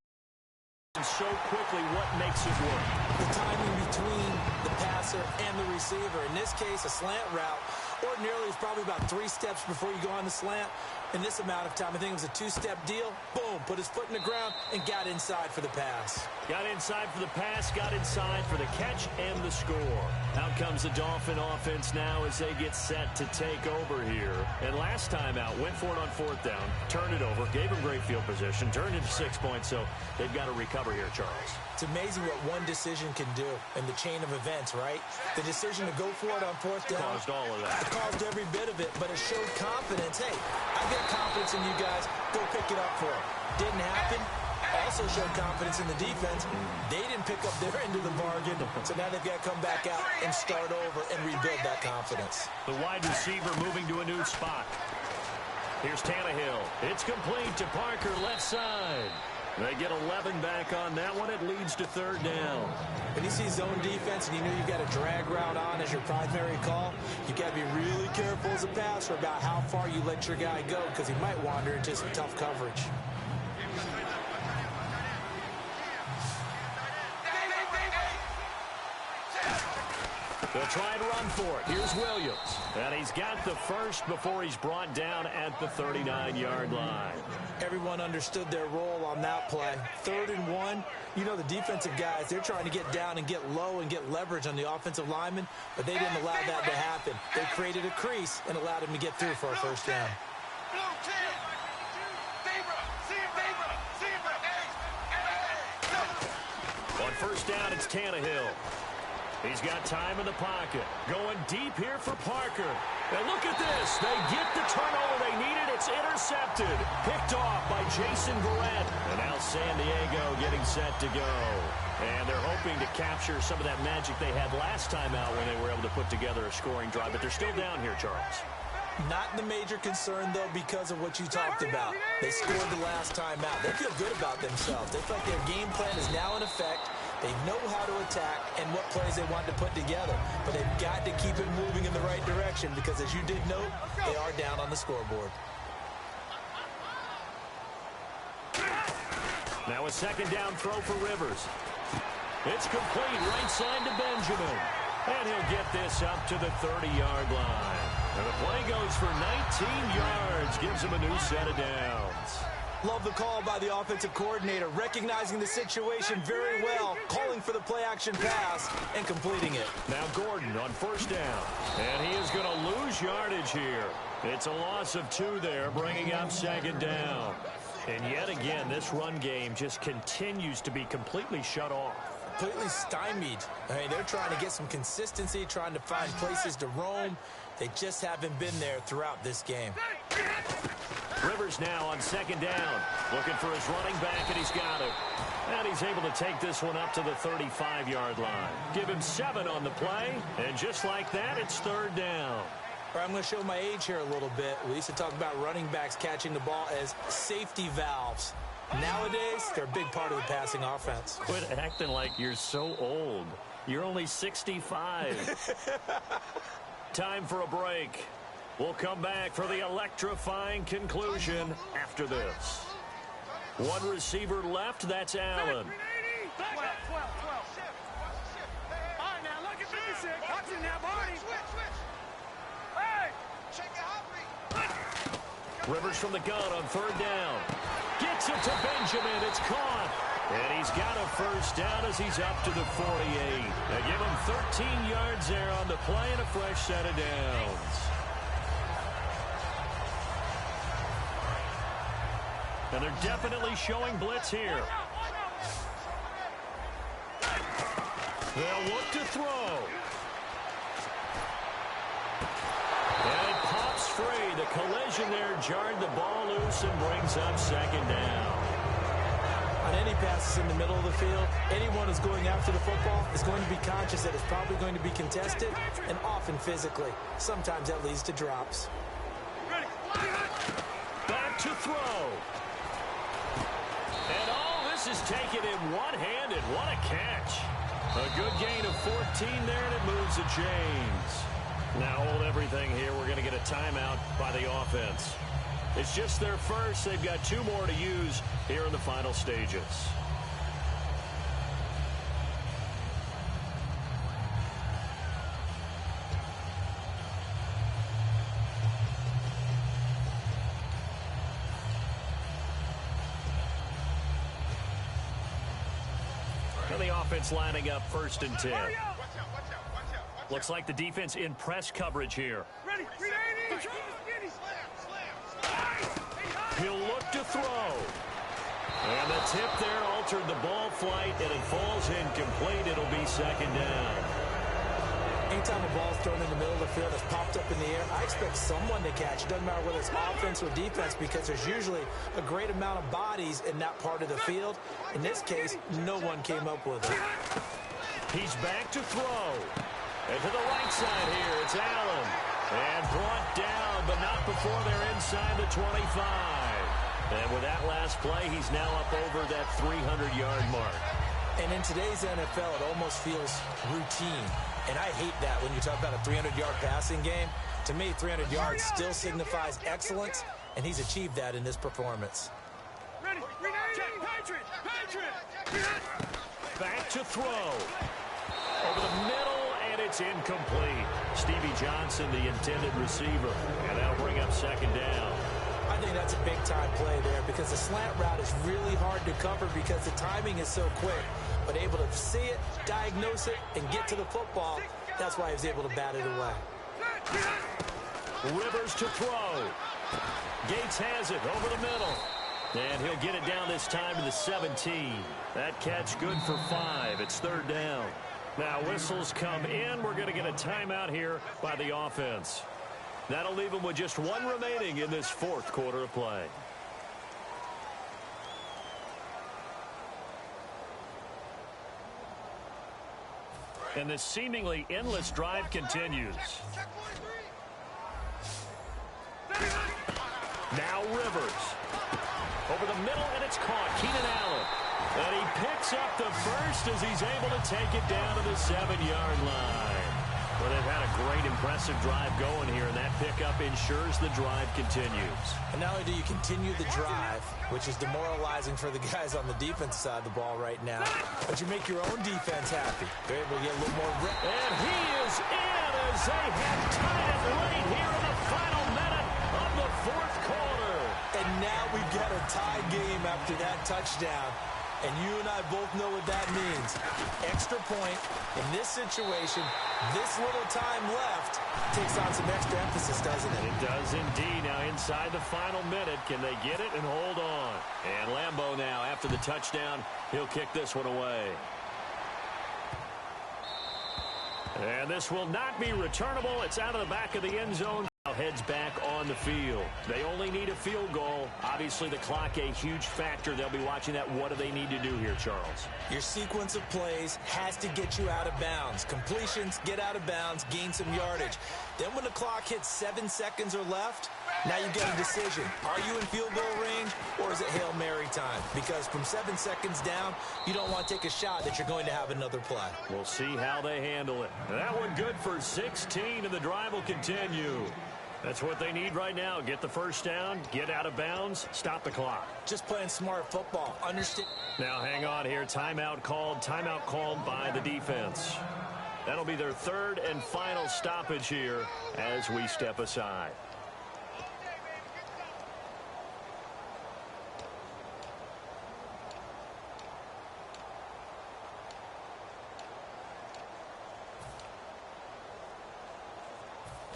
so quickly, what makes it work? The timing between the passer and the receiver. In this case, a slant route. Ordinarily, it's probably about 3 steps before you go on the slant. In this amount of time, I think it was a 2-step deal. Boom, put his foot in the ground and got inside for the pass. Got inside for the pass, got inside for the catch and the score. Out comes the Dolphin offense now as they get set to take over here. And last time out, went for it on 4th down, turned it over, gave him great field position, turned it to 6 points, so they've got to recover here, Charles. It's amazing what one decision can do in the chain of events, right? The decision to go for it on 4th down. Caused all of that. It caused every bit of it, but it showed confidence. Hey, I got confidence in you guys. Go pick it up for it. Didn't happen. Also showed confidence in the defense. They didn't pick up their end of the bargain, so now they've got to come back out and start over and rebuild that confidence. The wide receiver moving to a new spot. Here's Tannehill. It's complete to Parker, left side. They get 11 back on that one. It leads to 3rd down. When you see zone defense and you know you've got a drag route on as your primary call, you've got to be really careful as a passer about how far you let your guy go because he might wander into some tough coverage. They'll try and run for it. Here's Williams. And he's got the first before he's brought down at the 39-yard line. Everyone understood their role on that play. 3rd and 1. You know the defensive guys, they're trying to get down and get low and get leverage on the offensive lineman, but they didn't allow that to happen. They created a crease and allowed him to get through for a 1st down. On 1st down, it's Tannehill. He's got time in the pocket. Going deep here for Parker. And look at this. They get the turnover they needed. It's intercepted. Picked off by Jason Verrett. And now San Diego getting set to go. And they're hoping to capture some of that magic they had last time out when they were able to put together a scoring drive. But they're still down here, Charles. Not the major concern, though, because of what you talked about. They scored the last time out. They feel good about themselves. They feel like their game plan is now in effect. They know how to attack and what plays they want to put together. But they've got to keep it moving in the right direction because, as you did note, they are down on the scoreboard. Now a 2nd down throw for Rivers. It's complete right side to Benjamin. And he'll get this up to the 30-yard line. And the play goes for 19 yards. Gives him a new set of downs. Love the call by the offensive coordinator, recognizing the situation very well, calling for the play-action pass, and completing it. Now Gordon on 1st down. And he is going to lose yardage here. It's a loss of 2 there, bringing up 2nd down. And yet again, this run game just continues to be completely shut off. Completely stymied. I mean, they're trying to get some consistency, trying to find places to roam. They just haven't been there throughout this game. Rivers now on 2nd down. Looking for his running back, and he's got it. And he's able to take this one up to the 35-yard line. Give him 7 on the play, and just like that, it's 3rd down. All right, I'm going to show my age here a little bit. We used to talk about running backs catching the ball as safety valves. Nowadays, they're a big part of the passing offense. Quit acting like you're so old. You're only 65. Time for a break. We'll come back for the electrifying conclusion after this. 1 receiver left, that's Allen. 12. All right, now look at 56. Watch it now, Barney. Switch. Hey! Shake your heartbeat. Rivers from the gun on 3rd down. Gets it to Benjamin. It's caught. And he's got a 1st down as he's up to the 48. They give him 13 yards there on the play and a fresh set of downs. And they're definitely showing blitz here. They'll look to throw. And it pops free. The collision there jarred the ball loose and brings up second down. On any passes in the middle of the field, anyone who's going after the football is going to be conscious that it's probably going to be contested and often physically. Sometimes that leads to drops. Back to throw. And all this is taken in one-handed. What a catch. A good gain of 14 there, and it moves the chains. Now hold everything here. We're going to get a timeout by the offense. It's just their first. They've got 2 more to use here in the final stages. And the offense lining up 1st and 10. Looks like the defense in press coverage here. He'll look to throw. And the tip there altered the ball flight, and it falls incomplete. It'll be second down. Anytime a ball's thrown in the middle of the field that's popped up in the air, I expect someone to catch. It doesn't matter whether it's offense or defense, because there's usually a great amount of bodies in that part of the field. In this case, no one came up with it. He's back to throw. And to the right side here, it's Allen. And brought down, but not before they're inside the 25. And with that last play, he's now up over that 300-yard mark. And in today's NFL, it almost feels routine. And I hate that when you talk about a 300-yard passing game. To me, 300 yards still signifies excellence, and he's achieved that in this performance. Back to throw. Over the middle, and it's incomplete. Stevie Johnson, the intended receiver. And that'll bring up second down. I think that's a big-time play there, because the slant route is really hard to cover because the timing is so quick. But able to see it, diagnose it, and get to the football, that's why he was able to bat it away. Rivers to throw. Gates has it over the middle. And he'll get it down this time to the 17. That catch good for 5. It's 3rd down. Now whistles come in. We're going to get a timeout here by the offense. That'll leave them with just 1 remaining in this 4th quarter of play. And this seemingly endless drive continues. Now Rivers. Over the middle, and it's caught. Keenan Allen. And he picks up the first as he's able to take it down to the 7-yard line. Well, they've had a great, impressive drive going here, and that pickup ensures the drive continues. And not only do you continue the drive, which is demoralizing for the guys on the defense side of the ball right now, but you make your own defense happy. They're able to get a little more rip. And he is in as they have tied it late here in the final minute of the 4th quarter. And now we've got a tie game after that touchdown. And you and I both know what that means. Extra point in this situation, this little time left, takes on some extra emphasis, doesn't it? It does indeed. Now inside the final minute, can they get it and hold on? And Lambeau now, after the touchdown, he'll kick this one away. And this will not be returnable. It's out of the back of the end zone. Now heads back on the field. They only need a field goal. Obviously, the clock a huge factor. They'll be watching that. What do they need to do here, Charles? Your sequence of plays has to get you out of bounds. Completions, get out of bounds, gain some yardage. Then when the clock hits 7 seconds or left, now you get a decision. Are you in field goal range, or is it Hail Mary time? Because from 7 seconds down, you don't want to take a shot that you're going to have another play. We'll see how they handle it. That one good for 16, and the drive will continue. That's what they need right now. Get the first down, get out of bounds, stop the clock. Just playing smart football. Understand. Now hang on here. Timeout called by the defense. That'll be their 3rd and final stoppage here as we step aside.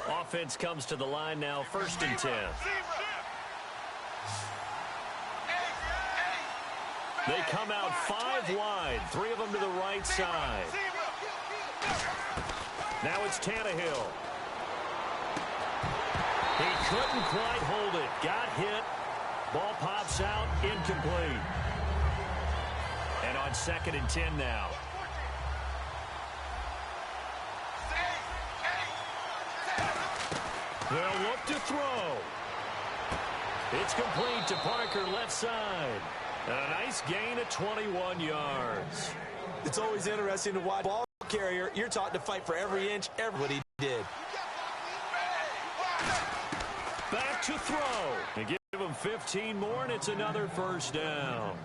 Offense comes to the line now, 1st and 10. They come out 5 wide, 3 of them to the right side. Now it's Tannehill. He couldn't quite hold it. Got hit. Ball pops out. Incomplete. And on 2nd and 10 now. They'll look to throw. It's complete to Parker, left side. And a nice gain of 21 yards. It's always interesting to watch ball carrier. You're taught to fight for every inch, what he did. Back to throw. And give him 15 more, and it's another first down.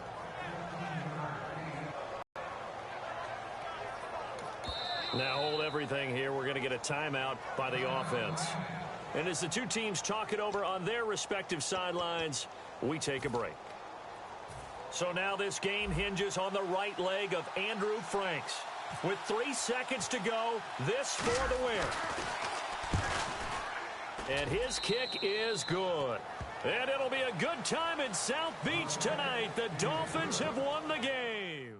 Now hold everything here. We're going to get a timeout by the offense. And as the two teams talk it over on their respective sidelines, we take a break. So now this game hinges on the right leg of Andrew Franks. With 3 seconds to go, this for the win. And his kick is good. And it'll be a good time in South Beach tonight. The Dolphins have won the game.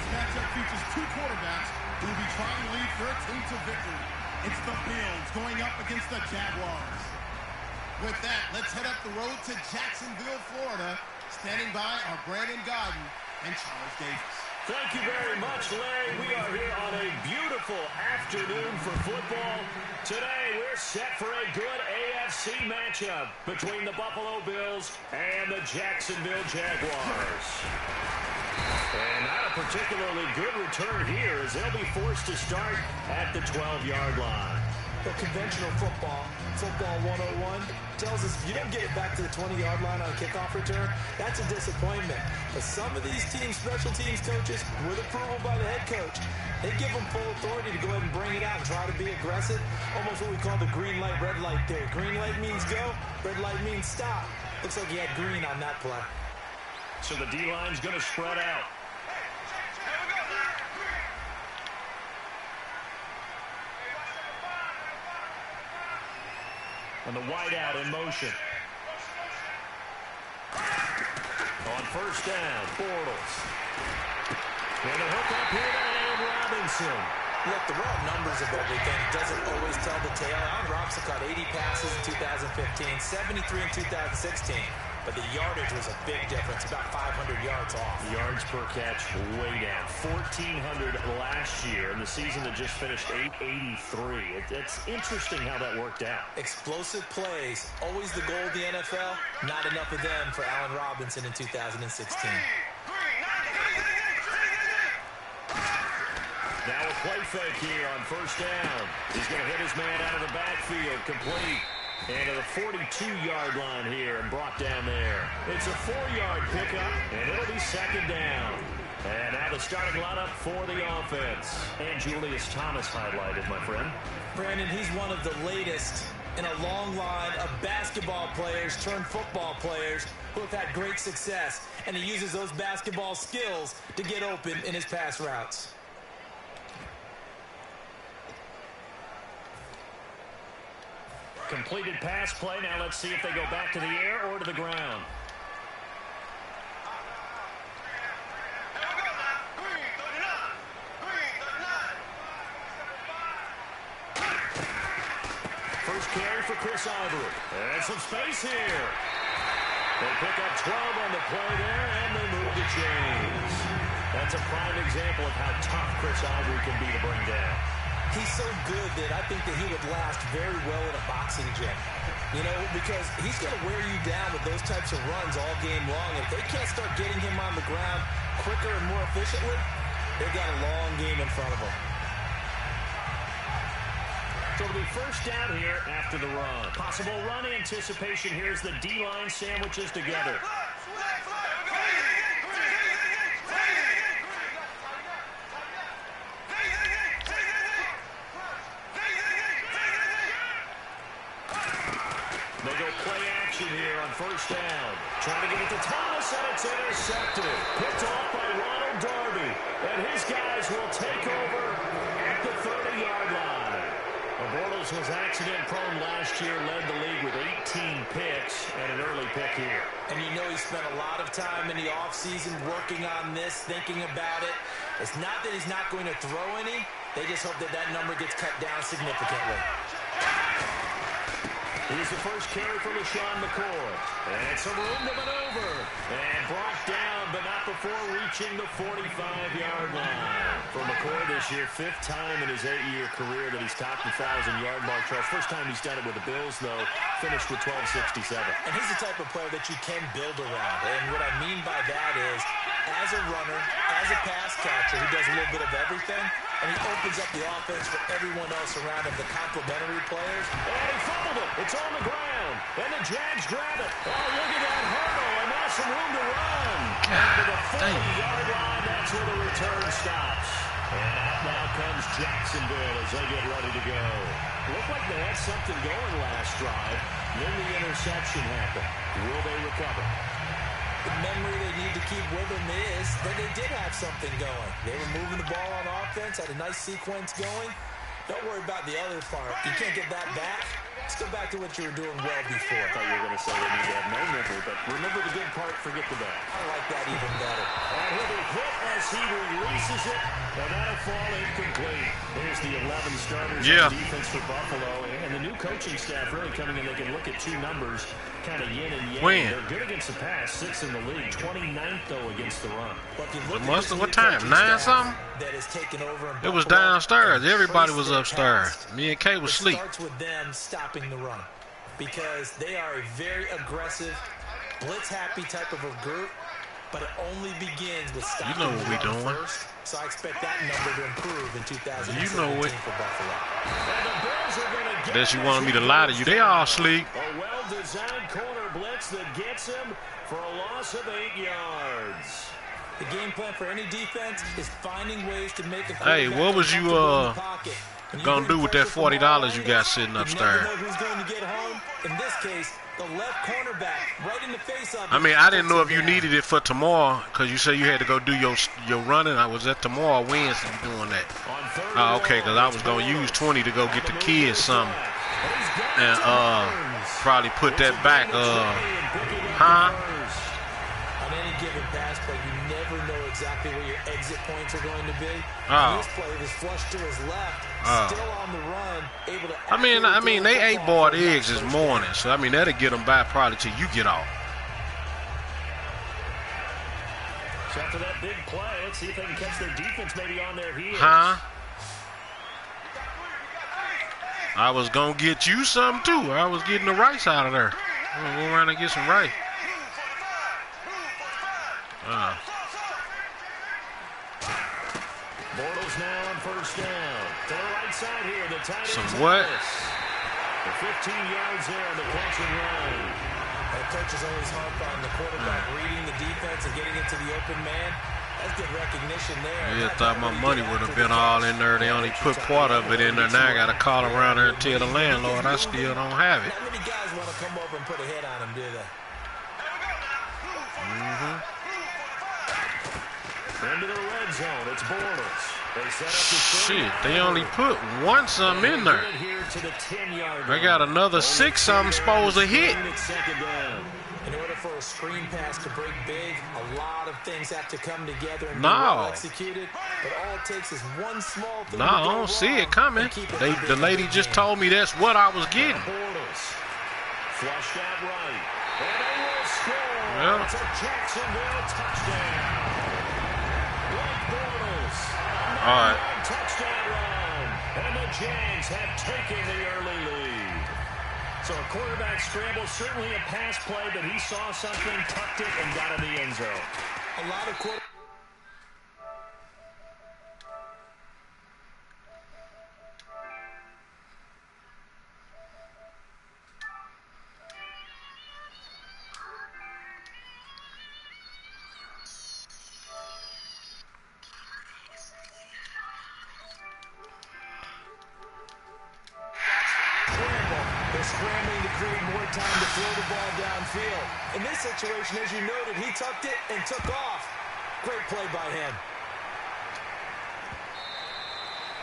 matchup features two quarterbacks who will be trying to lead their team to victory. It's the Bills going up against the Jaguars. With that, let's head up the road to Jacksonville, Florida. Standing by are Brandon Godden and Charles Davis. Thank you very much, Larry. We are here on a beautiful afternoon for football. Today, we're set for a good AFC matchup between the Buffalo Bills and the Jacksonville Jaguars. And not a particularly good return here, as they'll be forced to start at the 12-yard line. The conventional football 101, tells us if you don't get it back to the 20-yard line on a kickoff return, that's a disappointment. But some of these teams, special teams coaches, with approval by the head coach, they give them full authority to go ahead and bring it out and try to be aggressive. Almost what we call the green light, red light theory. Green light means go, red light means stop. Looks like he had green on that play. So the D-line's going to spread out. And the wideout in motion. On first down, Bortles. And a hook up here to Allen Robinson. Look, the raw numbers of everything doesn't always tell the tale. Allen Robinson caught 80 passes in 2015, 73 in 2016. But the yardage was a big difference, about 500 yards off. Yards per catch way down. 1,400 last year, and the season that just finished 883. It's interesting how that worked out. Explosive plays, always the goal of the NFL. Not enough of them for Allen Robinson in 2016. Now a play fake here on first down. He's going to hit his man out of the backfield, complete. And to the 42-yard line here and brought down there. It's a 4-yard pickup, and it'll be second down. And now the starting lineup for the offense. And Julius Thomas highlighted, my friend. Brandon, he's one of the latest in a long line of basketball players turned football players who have had great success. And he uses those basketball skills to get open in his pass routes. Completed pass play. Now let's see if they go back to the air or to the ground. First carry for Chris Ivory. And some space here. They pick up 12 on the play there, and they move the chains. That's a prime example of how tough Chris Ivory can be to bring down. He's so good that I think that he would last very well in a boxing gym. You know, because he's going to wear you down with those types of runs all game long. If they can't start getting him on the ground quicker and more efficiently, they've got a long game in front of them. So it'll be first down here after the run. Possible run anticipation. Here's the D-line sandwiches together. They go play action here on first down. Trying to get it to Thomas, and it's intercepted. Picked off by Ronald Darby. And his guys will take over at the 30-yard line. Bortles was accident-prone last year, led the league with 18 picks and an early pick here. And you know he spent a lot of time in the offseason working on this, thinking about it. It's not that he's not going to throw any. They just hope that that number gets cut down significantly. Here's the first carry for LaShawn McCoy. And some room to maneuver. And brought down, but not before reaching the 45-yard line. For McCoy this year, 5th time in his 8-year career that he's topped the 1,000-yard mark. First time he's done it with the Bills, though, finished with 1267. And he's the type of player that you can build around. And what I mean by that is, as a runner, as a pass catcher, he does a little bit of everything. And he opens up the offense for everyone else around him, the complementary players. And he fumbled it. It's on the ground. And the Jags grab it. Oh, look at that hurdle. And now some room to run. And to the 40-yard line, that's where the return stops. And out now comes Jacksonville as they get ready to go. Looked like they had something going last drive. Then the interception happened. Will they recover? The memory they need to keep with them is that they did have something going. They were moving the ball on offense, had a nice sequence going. Don't worry about the other part. You can't get that back. Let's go back to what you were doing well before. I thought you were going to say they need to have no memory, but remember the good part, forget the bad. I like that even better. And he'll be hit as he releases it, and that'll fall incomplete. There's the 11 starters on defense for Buffalo, and the new coaching staff really coming in. They can look at two numbers, kind of yin and yang. They're good against the pass, 6th in the league, 29th, though, against the run. What time? 9 something? It was downstairs. Everybody was upstairs. Me and Kay was asleep. It starts with them stopping the run because they are a very aggressive, blitz-happy type of a group, but it only begins with stopping the run first. So I expect that number to improve in 2017 you know it. for Buffalo. Unless you wanted me to lie to you. They all asleep. A well-designed corner blitz that gets him for a loss of 8 yards. The game plan for any defense is finding ways to make a Hey, what was you gonna do with that $40 you got sitting upstairs? You never know who's going to get home. In this case, the left cornerback right in the face of. I mean, I didn't know if you needed it for tomorrow because you said you had to go do your running. I was at tomorrow Wednesday doing that. Okay, because I was gonna use 20 to go get the kids something and probably put that back. On any given pass play, you never know exactly where your exit points are going to be. This play was flushed to his left, still on the run, able to. I mean, they ate boiled eggs this morning, so I mean that'll get them by probably till you get off. So after that big play, let's see if they can catch their defense maybe on their heels. I was gonna get you some too. I was getting the rice out of there. I'm gonna go around and get some rice. Bortles now on first down. To the right side here, the tight end. Some what? The 15 yards there on the catch and run. That coach is always harp on the quarterback reading the defense and getting into the open man. That's good recognition there. Yeah, thought my money would have been all in there. They only put part of it in there. Now I got to call around there and tell the landlord I still don't have it. Not many guys want to come over and put a hit on him, do they? Into the red zone, it's Bortles. They set up Shit, they only put one something in there. They got another 6 something supposed to hit. In order for a screen pass to break big, a lot of things have to come together and be well executed. But all it takes is one small thing. No, I don't see it coming. The lady just told me that's what I was getting. Flushed out right. And they will score. Well, it's a Jacksonville touchdown. All right. Touchdown run. And the Jags have taken the early lead. So a quarterback scramble, certainly a pass play, but he saw something, tucked it, and got in the end zone. A lot of quarterbacks. Scrambling to create more time to throw the ball downfield. In this situation, as you noted, he tucked it and took off. Great play by him.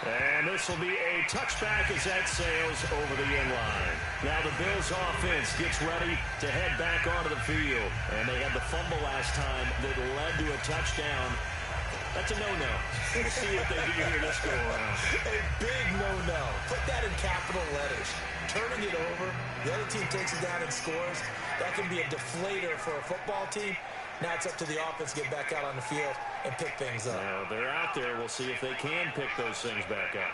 And this will be a touchback as that sails over the end line. Now the Bills offense gets ready to head back onto the field. And they had the fumble last time that led to a touchdown. That's a no-no. We'll see if they do here this go around. A big no-no. Put that in capital letters. Turning it over, the other team takes it down and scores. That can be a deflator for a football team. Now it's up to the offense to get back out on the field and pick things up. Now they're out there. We'll see if they can pick those things back up.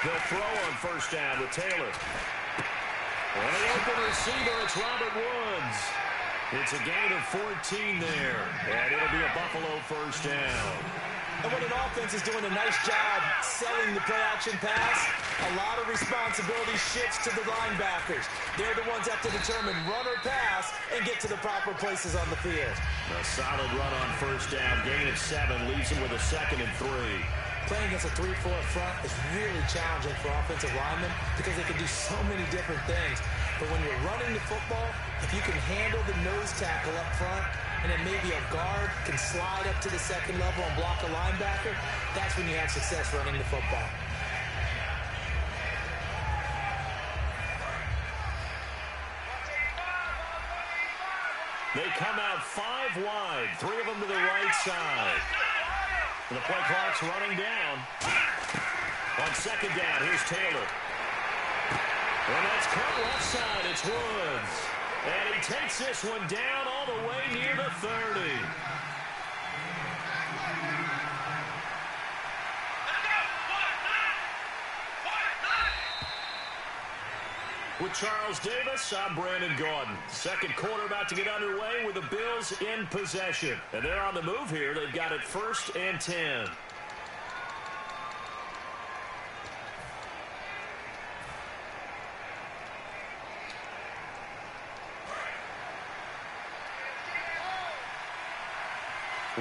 They'll throw on first down with Taylor. And the open receiver, it's Robert Woods. It's a gain of 14 there, and it'll be a Buffalo first down. And when an offense is doing a nice job selling the play-action pass, a lot of responsibility shifts to the linebackers. They're the ones that have to determine run or pass and get to the proper places on the field. A solid run on first down, gain of 7, leaves them with a 2nd and 3. Playing against a 3-4 front is really challenging for offensive linemen because they can do so many different things. But when you're running the football, if you can handle the nose tackle up front, and then maybe a guard can slide up to the second level and block a linebacker, that's when you have success running the football. They come out 5 wide, 3 of them to the right side. And the play clock's running down. On second down, here's Taylor. And that's cut left side. It's Woods. And he takes this one down all the way near the 30. With Charles Davis, I'm Brandon Gordon. Second quarter about to get underway with the Bills in possession. And they're on the move here. They've got it 1st and 10.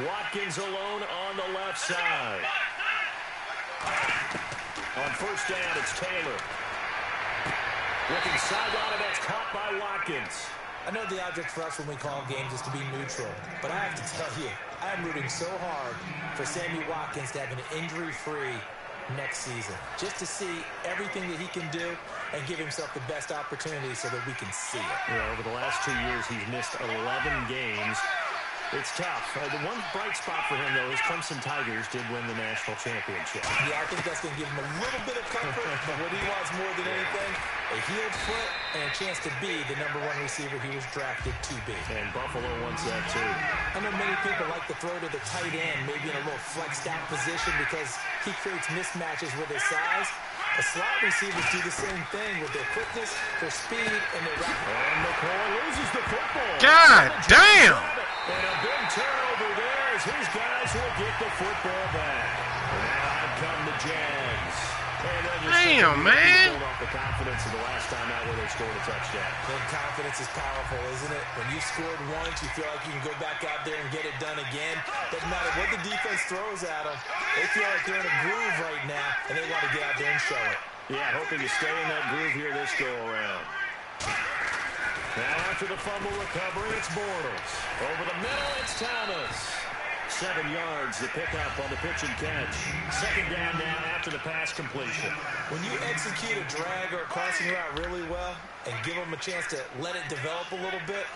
Watkins alone on the left side. On first down, it's Taylor. Looking sideline, and that's caught by Watkins. I know the object for us when we call games is to be neutral, but I have to tell you, I'm rooting so hard for Sammy Watkins to have an injury-free next season, just to see everything that he can do and give himself the best opportunity so that we can see it. Yeah, over the last 2 years, he's missed 11 games. It's tough. The one bright spot for him, though, is Clemson Tigers did win the national championship. Yeah, I think that's going to give him a little bit of comfort, but what he wants more than anything, a healed foot and a chance to be the #1 receiver he was drafted to be. And Buffalo wants that, too. I know many people like to throw to the tight end, maybe in a little flexed out position because he creates mismatches with his size. The slot receivers do the same thing with their quickness, their speed, and their rapid. And McCoy loses the football. God damn! And a big turnover there as his guys will get the football back. And out come the Jags. Damn, man. Build off the confidence of the last time out where they scored a touchdown. Then confidence is powerful, isn't it? When you scored once, you feel like you can go back out there and get it done again. Doesn't matter what the defense throws at them. They feel like they're in a groove right now, and they want to get out there and show it. Yeah, hoping to stay in that groove here this go-around. Now after the fumble recovery, it's Bortles. Over the middle, it's Thomas. 7 yards, the pickup on the pitch and catch. Second down now after the pass completion. When you execute a drag or a crossing route really well and give them a chance to let it develop a little bit,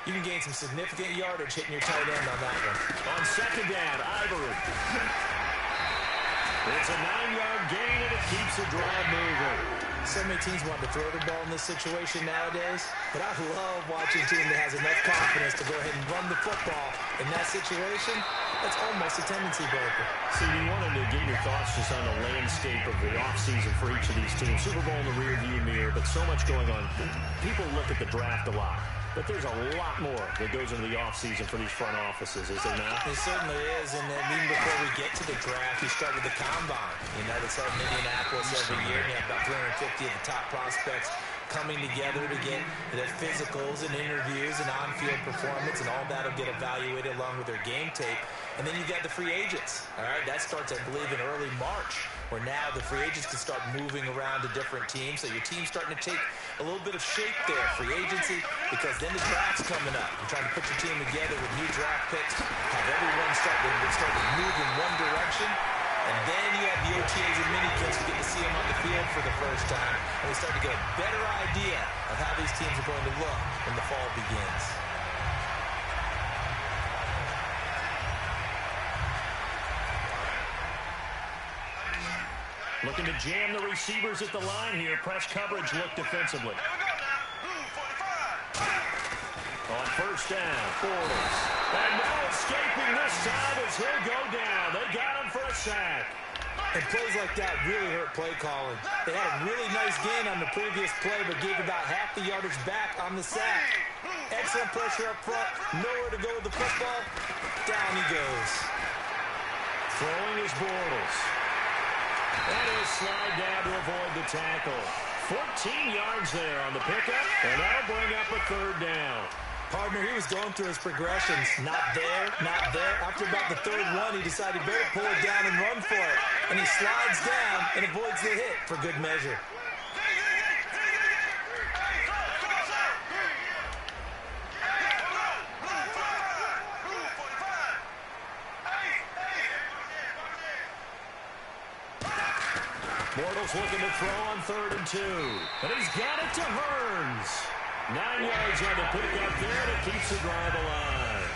you can gain some significant yardage hitting your tight end on that one. On second down, Ivory. It's a 9-yard gain, and it keeps the drive moving. So many teams want to throw the ball in this situation nowadays, but I love watching a team that has enough confidence to go ahead and run the football. In that situation, that's almost a tendency breaker. See, we wanted to get your thoughts just on the landscape of the offseason for each of these teams. Super Bowl in the rearview mirror, but so much going on. People look at the draft a lot, but there's a lot more that goes into the offseason for these front offices, is there not? It certainly is, and then even before we get to the draft, you start with the combine. You know, it's held in Indianapolis every year, and you have about 350 of the top prospects coming together to get their physicals and interviews and on-field performance, and all that will get evaluated along with their game tape. And then you got the free agents. All right, that starts, I believe, in early March, where now the free agents can start moving around to different teams. So your team's starting to take a little bit of shape there, free agency, because then the draft's coming up. You're trying to put your team together with new draft picks, have everyone start to move in one direction. And then you have the OTAs and minicamps. You get to see them on the field for the first time. And we start to get a better idea of how these teams are going to look when the fall begins. Looking to jam the receivers at the line here. Press coverage look defensively. On first down, Bortles. And no escaping this time as he'll go down. They got him for a sack. And plays like that really hurt play calling. They had a really nice gain on the previous play, but gave about half the yardage back on the sack. Excellent pressure up front. Nowhere to go with the football. Down he goes. Throwing is Bortles. And he'll slide down to avoid the tackle. 14 yards there on the pickup, and that'll bring up a third down. Partner, he was going through his progressions. Not there, not there. After about the third one, he decided he better pull it down and run for it. And he slides down and avoids the hit for good measure. Bortles looking to throw on 3rd and 2. And he's got it to Hearns. 9 yards on the pickup there, and it keeps the drive alive.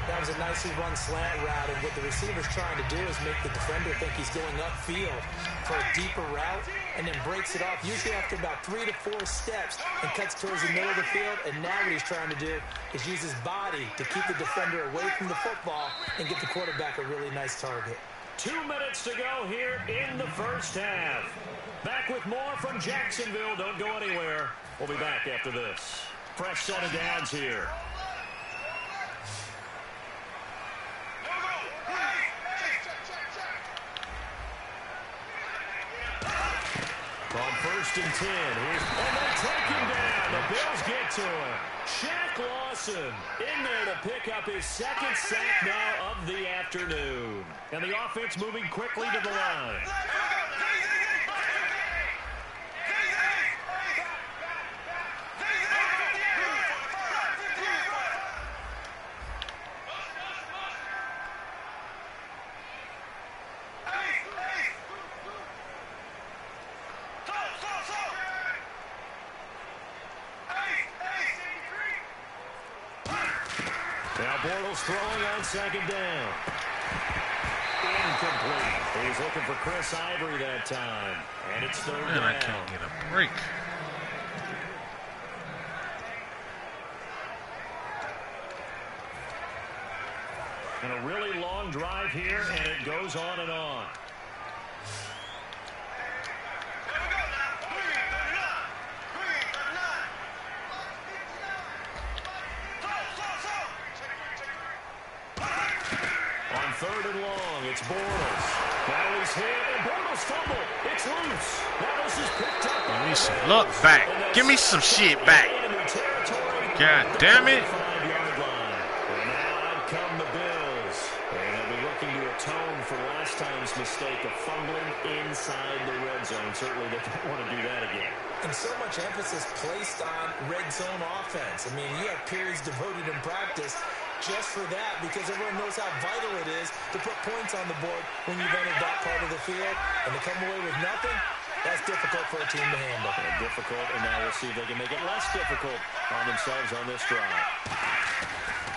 That was a nicely run slant route, and what the receiver's trying to do is make the defender think he's going upfield for a deeper route, and then breaks it off, usually after about 3 to 4 steps, and cuts towards the middle of the field. And now what he's trying to do is use his body to keep the defender away from the football and get the quarterback a really nice target. 2 minutes to go here in the first half. Back with more from Jacksonville. Don't go anywhere. We'll be back after this. Fresh set of downs here. On 1st and 10. And they take him down. The Bills get to him. Shaq Lawson in there to pick up his 2nd sack now of the afternoon. And the offense moving quickly to the line. Now Bortles throwing on 2nd down. Incomplete. He's looking for Chris Ivory that time. And it's 3rd down. I can't get a break. And a really long drive here, and it goes on and on. On 3rd and long, it's Bortles. Now he's hit, and Bortles fumble. It's loose. Now this is picked up. Give me some luck back. Give me some shit back. God damn it. And now out come the Bills. And they'll be looking to atone for last time's mistake of fumbling inside the red zone. Certainly they don't want to do that again. And so much emphasis placed on red zone offense. I mean, you have periods devoted in practice just for that, because everyone knows how vital it is to put points on the board when you've entered that part of the field. And to come away with nothing, that's difficult for a team to handle. Difficult, and now we'll see if they can make it less difficult on themselves on this drive.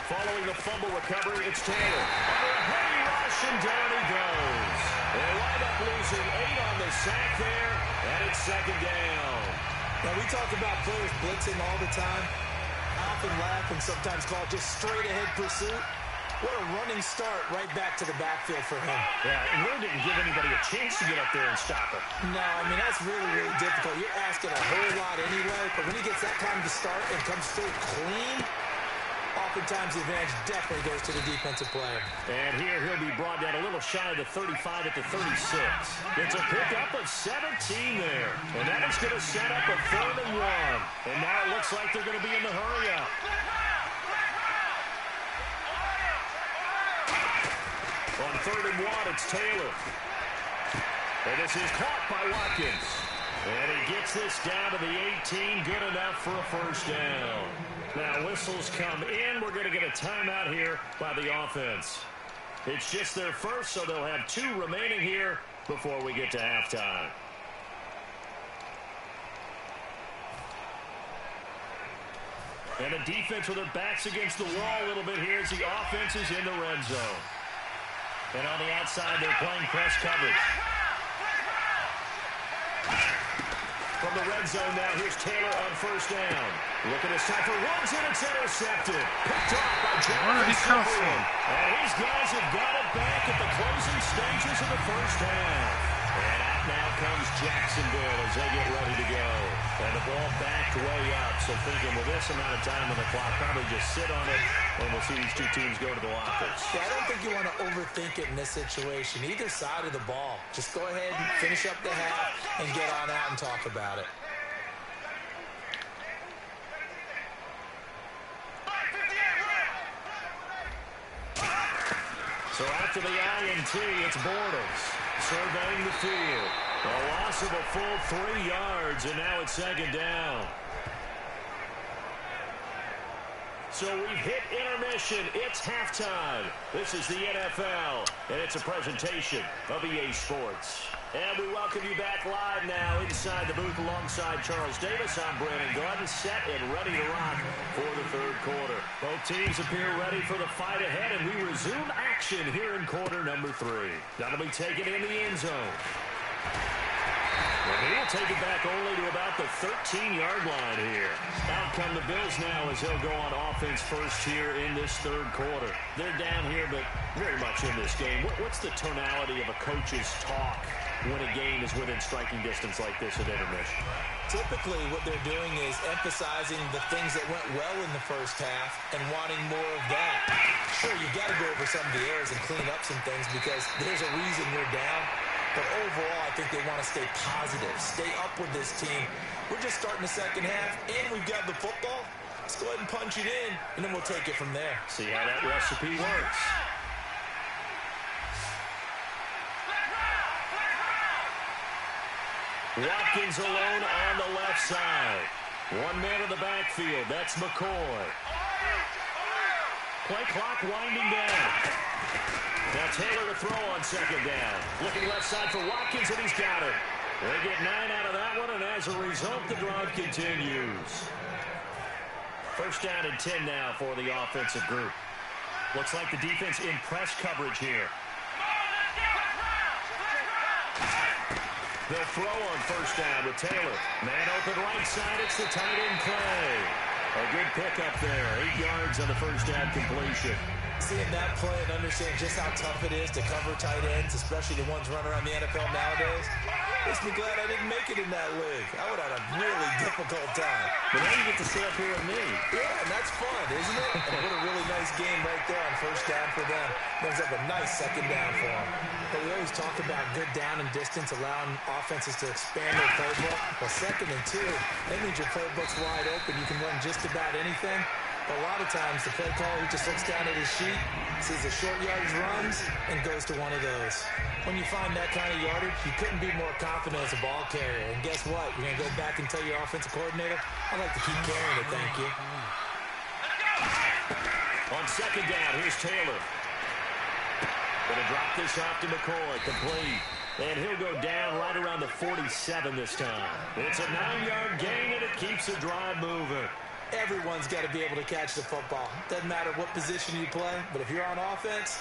Following the fumble recovery, it's Taylor. Under a heavy rush, and down he goes. They wind up losing 8 on the sack there, and it's 2nd down. Now, we talk about players blitzing all the time. I often laugh and sometimes call it just straight-ahead pursuit. What a running start right back to the backfield for him. Yeah, and really didn't give anybody a chance to get up there and stop him. No, I mean, that's really, really difficult. You're asking a whole lot anyway, but when he gets that time to start and comes through clean, oftentimes the advantage definitely goes to the defensive player. And here he'll be brought down a little shy of the 35 at the 36. It's a pickup of 17 there. And that is going to set up a 3rd and 1. And now it looks like they're going to be in the hurry up. On 3rd and 1, it's Taylor. And this is caught by Watkins. And he gets this down to the 18. Good enough for a 1st down. Now whistles come in. We're going to get a timeout here by the offense. It's just their first, so they'll have 2 remaining here before we get to halftime. And the defense with their backs against the wall a little bit here as the offense is in the red zone. And on the outside, they're playing press coverage. From the red zone now, here's Taylor on 1st down. Looking to stop for runs, and it's intercepted. Picked off by Jackson. Where did he come from? And these guys have got it back at the closing stages of the first half. And out now comes Jacksonville as they get ready to go. And the ball backed way up. So thinking with this amount of time on the clock, probably just sit on it, and we'll see these 2 teams go to the lockers. Yeah, I don't think you want to overthink it in this situation. Either side of the ball. Just go ahead and finish up the half and get on out and talk about it. So after the INT, it's Bortles surveying the field. A loss of a full 3 yards, and now it's 2nd down. So we've hit intermission. It's halftime. This is the NFL, and it's a presentation of EA Sports. And we welcome you back live now inside the booth alongside Charles Davis. I'm Brandon Gordon, set and ready to rock for the third quarter. Both teams appear ready for the fight ahead, and we resume action here in quarter number 3. That'll be taken in the end zone. Well, he will take it back only to about the 13-yard line here. Out come the Bills now as they'll go on offense first here in this third quarter. They're down here, but very much in this game. What's the tonality of a coach's talk when a game is within striking distance like this at intermission? Typically, what they're doing is emphasizing the things that went well in the first half and wanting more of that. Sure, you've got to go over some of the errors and clean up some things because there's a reason you're down. But overall, I think they want to stay positive, stay up with this team. We're just starting the second half, and we've got the football. Let's go ahead and punch it in, and then we'll take it from there. See how that recipe works. Watkins alone on the left side. One man in the backfield. That's McCoy. Play clock winding down. Now Taylor to throw on second down. Looking left side for Watkins, and he's got it. They get 9 out of that one, and as a result, the drive continues. First down and 10 now for the offensive group. Looks like the defense in press coverage here. They'll throw on first down with Taylor. Man open right side. It's the tight end play. A good pickup there. 8 yards on the first down completion. Seeing that play and understanding just how tough it is to cover tight ends, especially the ones running around the NFL nowadays, makes me glad I didn't make it in that league. I would have had a really difficult time. But now you get to sit up here with me. Yeah, and that's fun, isn't it? And what a really nice game right there on first down for them. Brings up a nice second down for them. But we always talk about good down and distance, allowing offenses to expand their playbook. Well, 2nd and 2, that means your playbook's wide open. You can run just about anything. But a lot of times, the play caller just looks down at his sheet, sees the short yardage runs, and goes to one of those. When you find that kind of yardage, you couldn't be more confident as a ball carrier. And guess what? You're going to go back and tell your offensive coordinator, I'd like to keep carrying it, thank you. On second down, here's Taylor. Going to drop this off to McCoy, complete. And he'll go down right around the 47 this time. It's a 9-yard gain, and it keeps the drive moving. Everyone's got to be able to catch the football. Doesn't matter what position you play, but if you're on offense,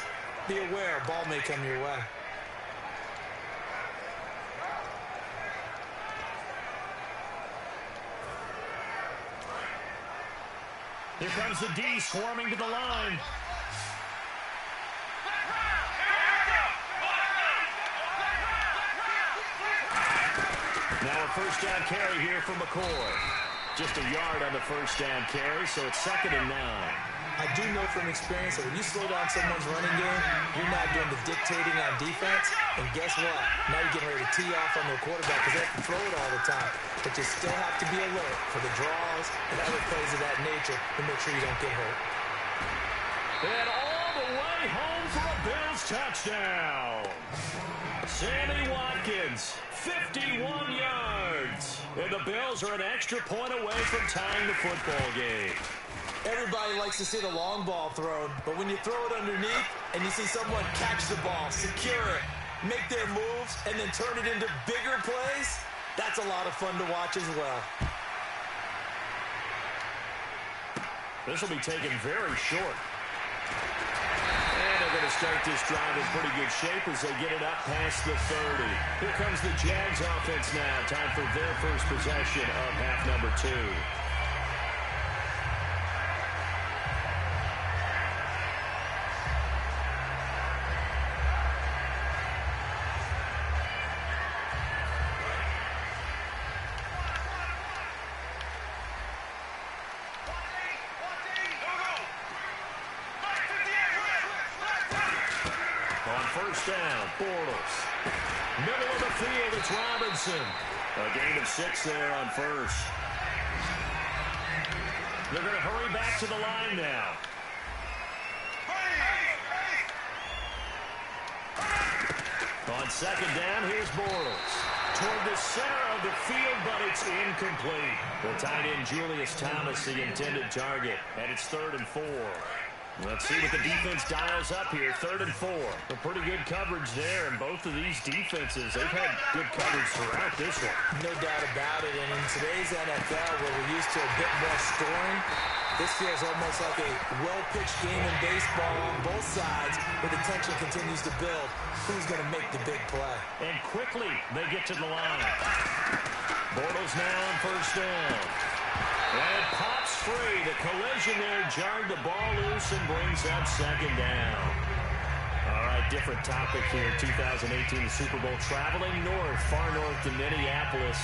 be aware, ball may come your way. Here comes the D swarming to the line. Now a first down carry here for McCoy. Just a yard on the first down carry, so it's 2nd and 9. I do know from experience that when you slow down someone's running game, you're not doing the dictating on defense. And guess what? Now you're getting ready to tee off on their quarterback because they have to throw it all the time. But you still have to be alert for the draws and other plays of that nature to make sure you don't get hurt. And all the way home for a Bills touchdown. Sammy Watkins, 51 yards. And the Bills are an extra point away from tying the football game. Everybody likes to see the long ball thrown, but when you throw it underneath and you see someone catch the ball, secure it, make their moves, and then turn it into bigger plays, that's a lot of fun to watch as well. This will be taken very short. And they're going to start this drive in pretty good shape as they get it up past the 30. Here comes the Jags offense now. Time for their first possession of half number 2. First down, Bortles. Middle of the field, it's Robinson. A gain of 6 there on first. They're going to hurry back to the line now. On second down, here's Bortles. Toward the center of the field, but it's incomplete. The tight end, Julius Thomas, the intended target, and it's 3rd and 4. Let's see what the defense dials up here. 3rd and 4. A pretty good coverage there, and both of these defenses, they've had good coverage throughout this one. No doubt about it, and in today's NFL, where we're used to a bit more scoring, this feels almost like a well-pitched game in baseball on both sides, where the tension continues to build. Who's going to make the big play? And quickly, they get to the line. Bortles now on 1st down. And it pops free. The collision there jarred the ball loose and brings up 2nd down. All right, different topic here. 2018 Super Bowl, traveling north, far north to Minneapolis.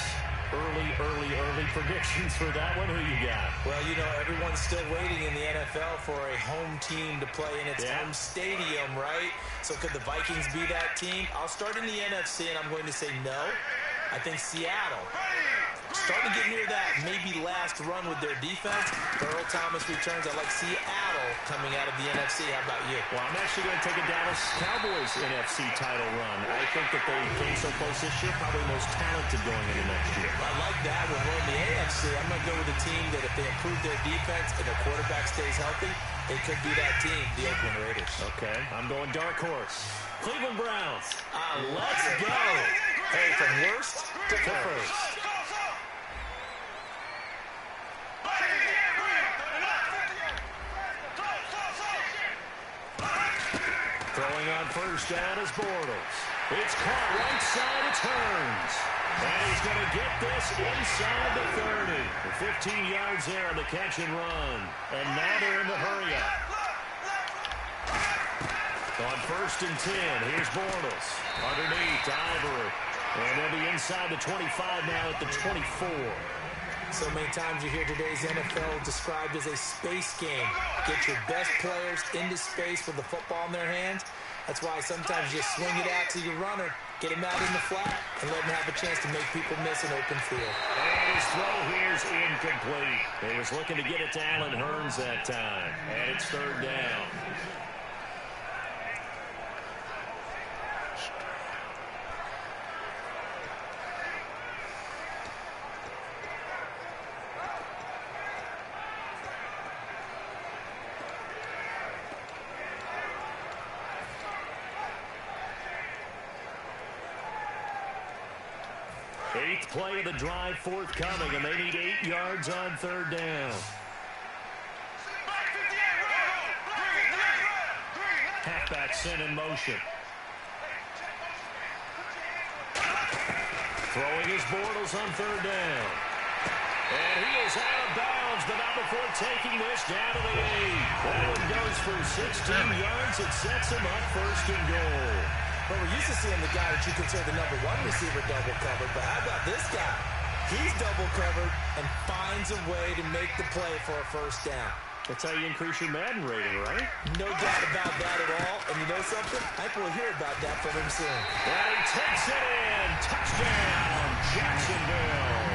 Early predictions for that one. Who you got? Well, you know, everyone's still waiting in the NFL for a home team to play in its home stadium, right? So could the Vikings be that team? I'll start in the NFC, and I'm going to say no. I think Seattle, starting to get near that maybe last run with their defense. Earl Thomas returns. I like Seattle coming out of the NFC. How about you? Well, I'm actually going to take a Dallas Cowboys NFC title run. I think that they came so close this year, probably most talented going into next year. I like that. When we're in the AFC, I'm going to go with a team that if they improve their defense and their quarterback stays healthy, they could be that team, the Oakland Raiders. Okay, I'm going dark horse. Cleveland Browns. Let's go. Hey, from worst to first. Throwing on 1st down is Bortles. It's caught right side, it turns. And he's going to get this inside the 30. 15 yards there on the catch and run. And now they're in the hurry up. On 1st and 10, here's Bortles. Underneath, Ivory. And they'll be inside the 25 now at the 24. So many times you hear today's NFL described as a space game. Get your best players into space with the football in their hands. That's why sometimes you swing it out to your runner, get him out in the flat, and let him have a chance to make people miss an open field. And his throw here is incomplete. He was looking to get it to Allen Hurns that time. And it's 3rd down. Eighth play of the drive forthcoming, and they need 8 yards on 3rd down. Halfback sent in motion. Throwing his Bortles on 3rd down. And he is out of bounds, but not before taking this down to the 8. That one goes for 16 yards. It sets him up 1st and goal. But we're used to seeing the guy that you consider the #1 receiver double covered. But how about this guy? He's double covered and finds a way to make the play for a 1st down. That's how you increase your Madden rating, right? No doubt about that at all. And you know something? I think we'll hear about that from him soon. And he takes it in. Touchdown, Jacksonville.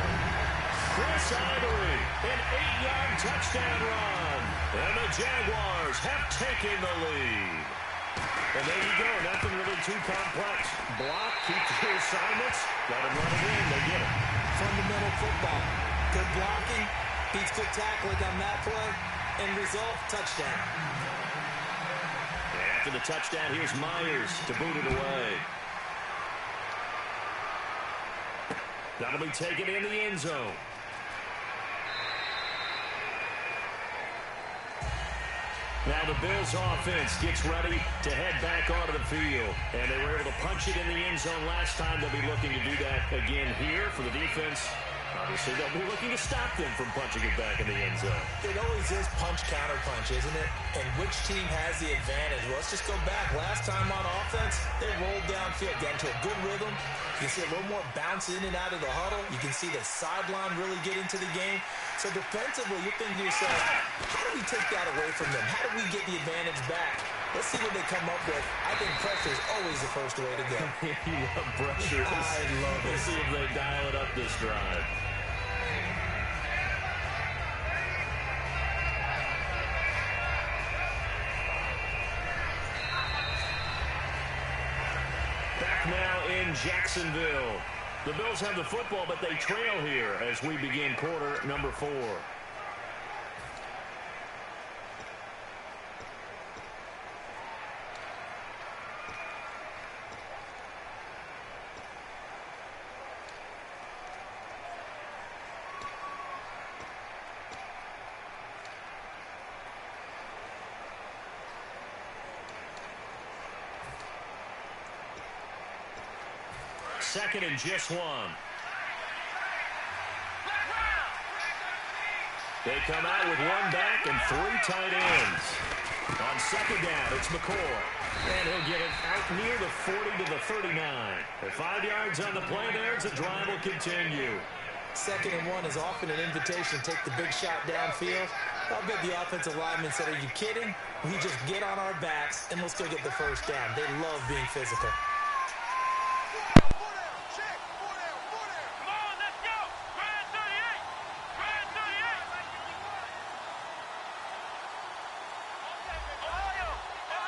Chris Ivory, an 8-yard touchdown run. And the Jaguars have taken the lead. And there you go. Nothing really too complex. Block, keep the assignments, let them run it in. They get it. Fundamental football. Good blocking, beats good tackling on that play, and result, touchdown. After the touchdown, here's Myers to boot it away. That'll be taken in the end zone. Now the Bills offense gets ready to head back onto the field. And they were able to punch it in the end zone last time. They'll be looking to do that again here for the defense. Obviously, they'll be looking to stop them from punching it back in the end zone. It always is punch-counter-punch, isn't it? And which team has the advantage? Well, let's just go back. Last time on offense, they rolled downfield, got into a good rhythm. You can see a little more bounce in and out of the huddle. You can see the sideline really get into the game. So defensively, you're thinking to yourself, how do we take that away from them? How do we get the advantage back? Let's see what they come up with. I think pressure is always the first way to go. You love pressure. I love it. Let's see if they dial it up this drive. Back now in Jacksonville. The Bills have the football, but they trail here as we begin quarter number 4. 2nd and just 1. They come out with 1 back and 3 tight ends. On 2nd down, it's McCoy. And he'll get it out near the 40 to the 39. At 5 yards on the play there, the drive will continue. 2nd and 1 is often an invitation to take the big shot downfield. I'll bet the offensive lineman said, are you kidding? We just get on our backs and we'll still get the first down. They love being physical.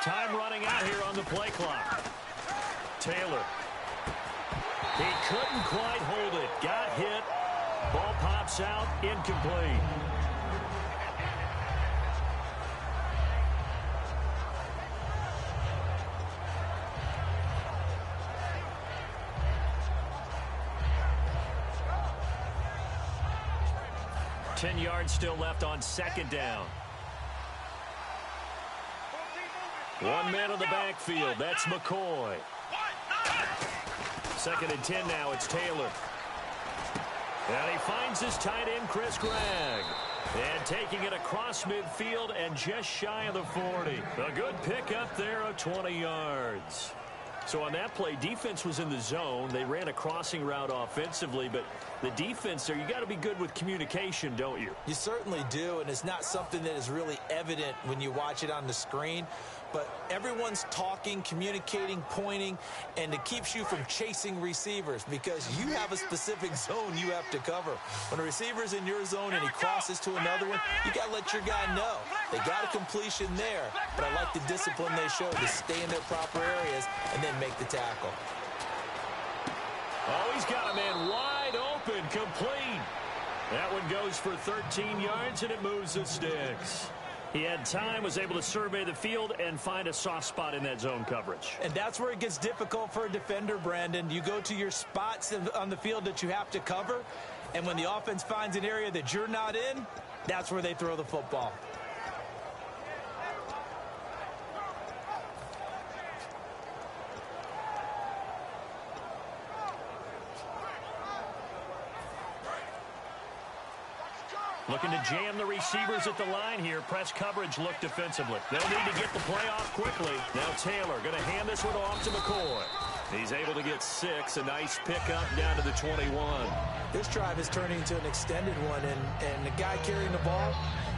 Time running out here on the play clock. Taylor. He couldn't quite hold it. Got hit. Ball pops out. Incomplete. Ten yards still left on 2nd down. 1 man on the backfield. That's McCoy. 2nd and 10 now. It's Taylor. And he finds his tight end, Chris Gregg. And taking it across midfield and just shy of the 40. A good pickup there of 20 yards. So on that play, defense was in the zone. They ran a crossing route offensively, but the defense there, you got to be good with communication, don't you? You certainly do, and it's not something that is really evident when you watch it on the screen. But everyone's talking, communicating, pointing, and it keeps you from chasing receivers because you have a specific zone you have to cover. When a receiver's in your zone and he crosses to another one, you got to let your guy know. They got a completion there, but I like the discipline they show to stay in their proper areas and then make the tackle. Oh, he's got a man wide open, complete. That one goes for 13 yards, and it moves the sticks. He had time, was able to survey the field and find a soft spot in that zone coverage. And that's where it gets difficult for a defender, Brandon. You go to your spots on the field that you have to cover, and when the offense finds an area that you're not in, that's where they throw the football. Looking to jam the receivers at the line here. Press coverage look defensively. They'll need to get the play off quickly. Now Taylor going to hand this one off to McCoy. He's able to get 6. A nice pickup down to the 21. This drive is turning into an extended one, and the guy carrying the ball,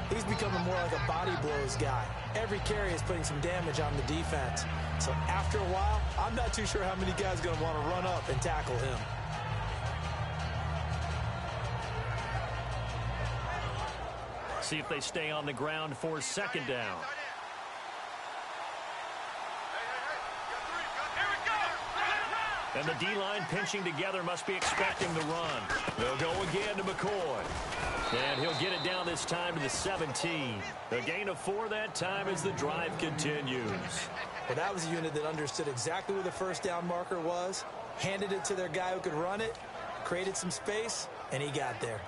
he's becoming more like a body blows guy. Every carry is putting some damage on the defense. So after a while, I'm not too sure how many guys are going to want to run up and tackle him. See if they stay on the ground for 2nd down. And the D-line pinching together must be expecting the run. They'll go again to McCoy. And he'll get it down this time to the 17. A gain of 4 that time as the drive continues. Well, that was a unit that understood exactly where the first down marker was, handed it to their guy who could run it, created some space, and he got there.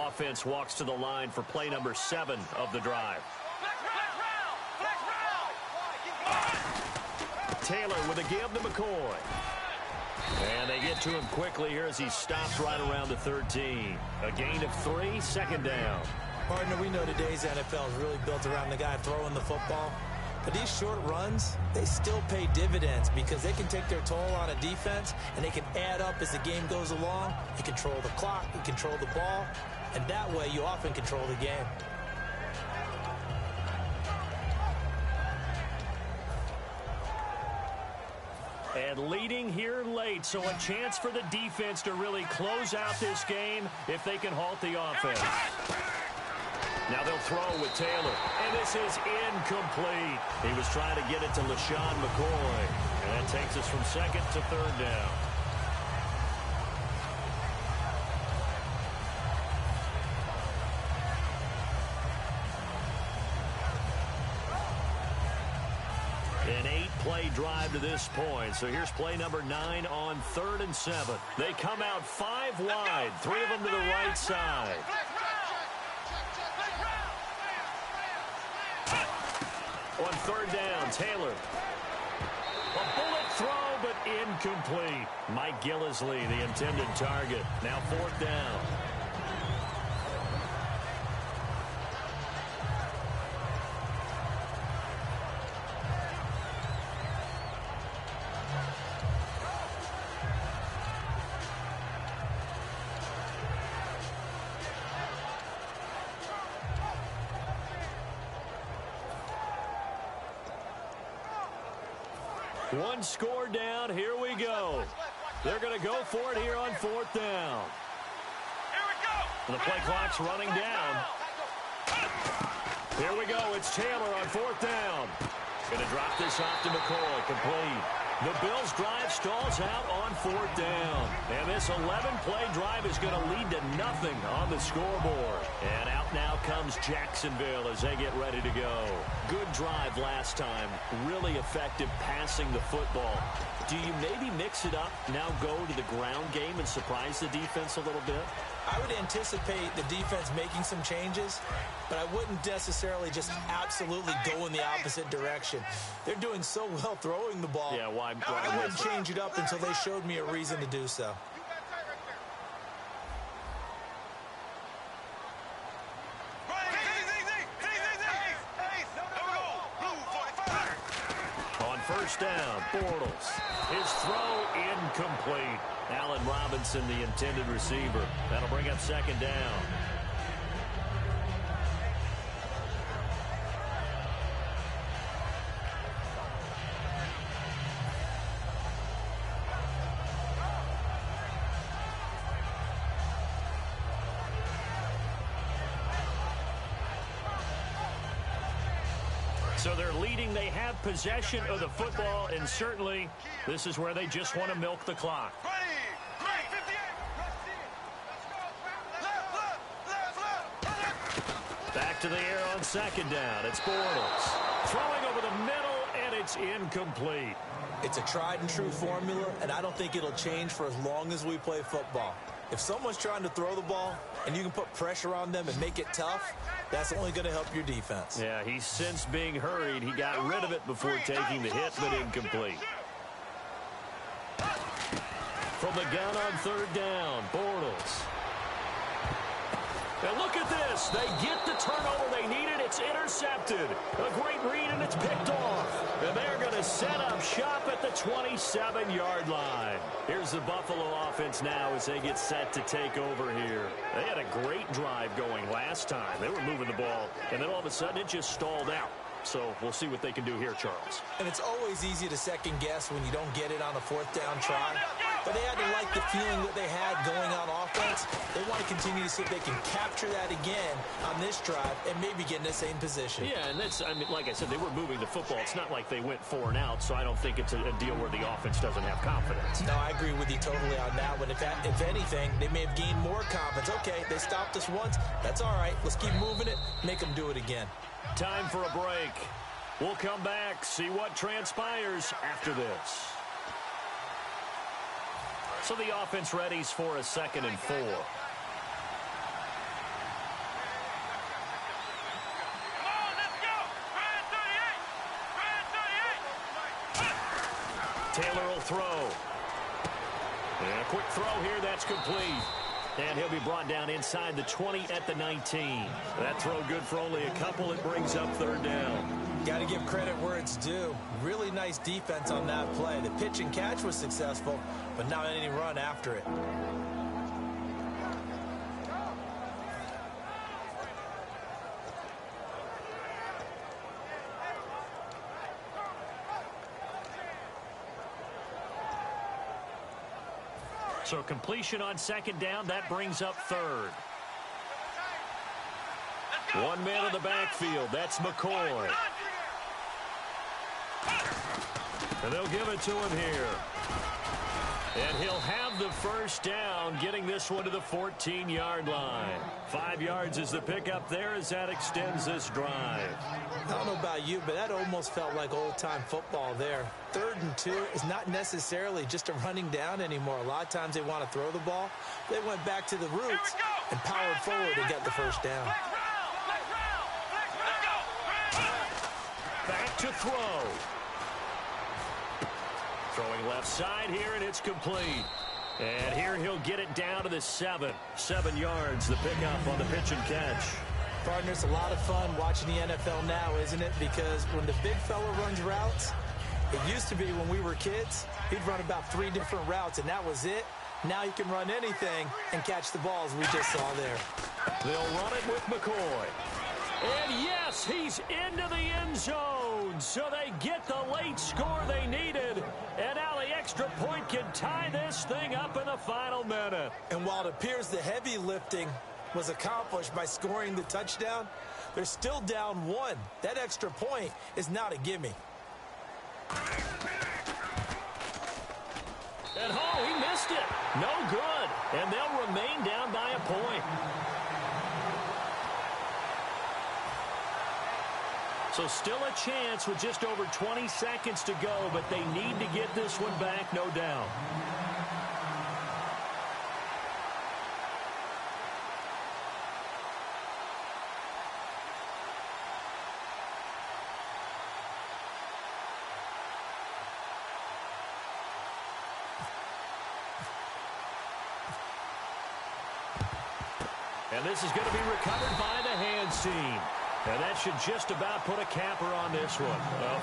Offense walks to the line for play number 7 of the drive. Taylor with a give to McCoy. And they get to him quickly here as he stops right around the 13. A gain of 3, 2nd down. Partner, we know today's NFL is really built around the guy throwing the football. But these short runs, they still pay dividends because they can take their toll on a defense and they can add up as the game goes along. You control the clock, you control the ball, and that way you often control the game. And leading here late, so a chance for the defense to really close out this game if they can halt the offense. Now they'll throw with Taylor, and this is incomplete. He was trying to get it to LaShawn McCoy, and that takes us from 2nd to 3rd down. An 8-play drive to this point. So here's play number 9 on 3rd and 7. They come out 5 wide, 3 of them to the right side. On 3rd down, Taylor. A bullet throw, but incomplete. Mike Gillisley, the intended target. Now 4th down. One score down. Here we go. They're going to go for it here on 4th down. Here we go. And the play clock's running down. Here we go. It's Taylor on 4th down. Going to drop this off to McCoy. Complete. The Bills' drive stalls out on 4th down. And this 11-play drive is going to lead to nothing on the scoreboard. And out now comes Jacksonville as they get ready to go. Good drive last time. Really effective passing the football. Do you maybe mix it up, now go to the ground game and surprise the defense a little bit? I would anticipate the defense making some changes, but I wouldn't necessarily just absolutely go in the opposite direction. They're doing so well throwing the ball. Yeah, why I wouldn't change it up until they showed me a reason to do so. On 1st down, Bortles. His throw incomplete. Allen Robinson, the intended receiver. That'll bring up 2nd down. So they're leading. They have possession of the football, and certainly this is where they just want to milk the clock. Back to the air on 2nd down. It's Bortles. Throwing over the middle, and it's incomplete. It's a tried-and-true formula, and I don't think it'll change for as long as we play football. If someone's trying to throw the ball and you can put pressure on them and make it tough, that's only going to help your defense. Yeah, he's since being hurried. He got rid of it before taking the hit, but incomplete. From the gun on 3rd down, Bortles. And look at this. They get the turnover they needed. It's intercepted. A great read, and it's picked off. And they're going to set up shop at the 27-yard line. Here's the Buffalo offense now as they get set to take over here. They had a great drive going last time. They were moving the ball, and then all of a sudden it just stalled out. So we'll see what they can do here, Charles. And it's always easy to second guess when you don't get it on a 4th down try. But they had to like the feeling that they had going on offense. They want to continue to see if they can capture that again on this drive and maybe get in the same position. Yeah, and that's, I mean, like I said, they were moving the football. It's not like they went 4 and out, so I don't think it's a deal where the offense doesn't have confidence. No, I agree with you totally on that one. If anything, they may have gained more confidence. Okay, they stopped us once. That's all right. Let's keep moving it, make them do it again. Time for a break. We'll come back, see what transpires after this. So the offense readies for a 2nd and 4. Taylor will throw. And a quick throw here, that's complete. And he'll be brought down inside the 20 at the 19. That throw good for only a couple. It brings up 3rd down. Got to give credit where it's due. Really nice defense on that play. The pitch and catch was successful, but not any run after it. So completion on 2nd down, that brings up 3rd. One man in the backfield, that's McCoy. And they'll give it to him here. And he'll have the 1st down, getting this one to the 14-yard line. 5 yards is the pickup there as that extends this drive. I don't know about you, but that almost felt like old-time football there. 3rd and 2 is not necessarily just a running down anymore. A lot of times they want to throw the ball. They went back to the roots and powered forward and got the 1st down. Back to throw. Throwing left side here, and it's complete. And here he'll get it down to the 7. 7 yards, the pickup on the pitch and catch. Partner, it's a lot of fun watching the NFL now, isn't it? Because when the big fella runs routes, it used to be when we were kids, he'd run about 3 different routes, and that was it. Now he can run anything and catch the balls we just saw there. They'll run it with McCoy. And yes, he's into the end zone. So they get the late score they needed. And now the extra point can tie this thing up in the final minute. And while it appears the heavy lifting was accomplished by scoring the touchdown, they're still down 1. That extra point is not a gimme. And oh, he missed it. No good. And they'll remain down by a point. So still a chance with just over 20 seconds to go, but they need to get this one back, no doubt. And this is going to be recovered by the hands team. And that should just about put a capper on this one.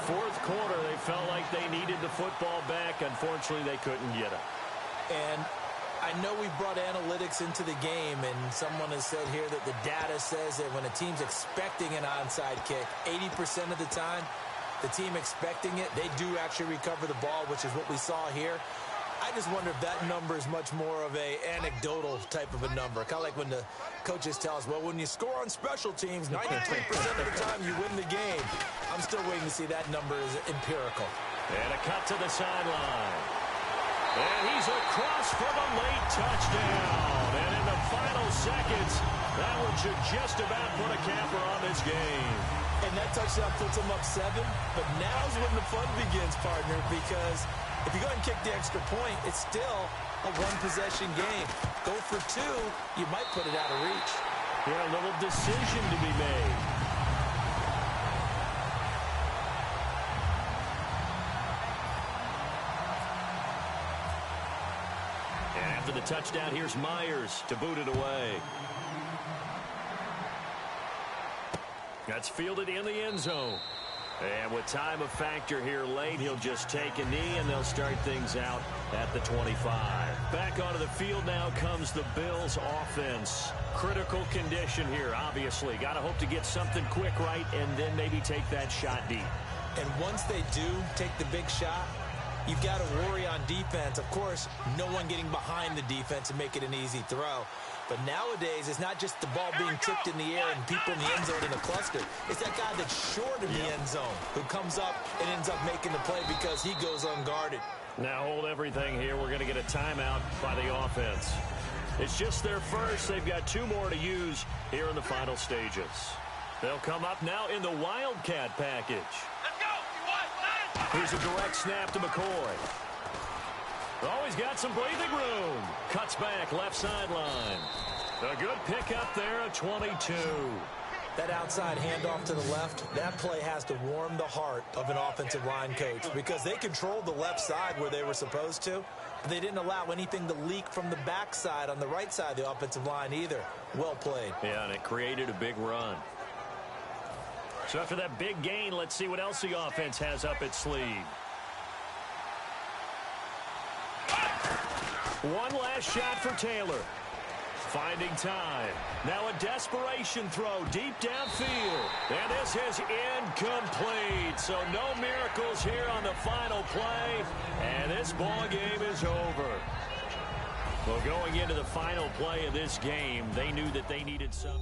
Fourth quarter, they felt like they needed the football back. Unfortunately, they couldn't get it. And I know we brought analytics into the game, and someone has said here that the data says that when a team's expecting an onside kick, 80% of the time, the team expecting it, they do actually recover the ball, which is what we saw here. I just wonder if that number is much more of a anecdotal type of a number. Kind of like when the coaches tell us, well, when you score on special teams, 93% of the time you win the game. I'm still waiting to see that number is empirical. And a cut to the sideline. And he's across for the late touchdown. And in the final seconds, that one should just about put a capper on this game. And that touchdown puts them up 7. But now's when the fun begins, partner, because if you go ahead and kick the extra point, it's still a one-possession game. Go for 2, you might put it out of reach. Yeah, a little decision to be made. And after the touchdown, here's Myers to boot it away. That's fielded in the end zone. And with time of factor here late, he'll just take a knee, and they'll start things out at the 25. Back onto the field now comes the Bills offense. Critical condition here, obviously. Got to hope to get something quick right and then maybe take that shot deep. And once they do take the big shot, you've got to worry on defense. Of course, no one getting behind the defense and make it an easy throw. But nowadays, it's not just the ball being tipped in the air and people in the end zone in a cluster. It's that guy that's short of the end zone who comes up and ends up making the play because he goes unguarded. Now hold everything here. We're going to get a timeout by the offense. It's just their first. They've got 2 more to use here in the final stages. They'll come up now in the Wildcat package. Let's go! Here's a direct snap to McCoy. Oh, he's got some breathing room. Cuts back left sideline. A good pickup there at 22. That outside handoff to the left, that play has to warm the heart of an offensive line coach because they controlled the left side where they were supposed to. But they didn't allow anything to leak from the backside on the right side of the offensive line either. Well played. Yeah, and it created a big run. So after that big gain, let's see what else the offense has up its sleeve. One last shot for Taylor. Finding time. Now a desperation throw deep downfield. And this is incomplete. So no miracles here on the final play. And this ball game is over. Well, going into the final play of this game, they knew that they needed some.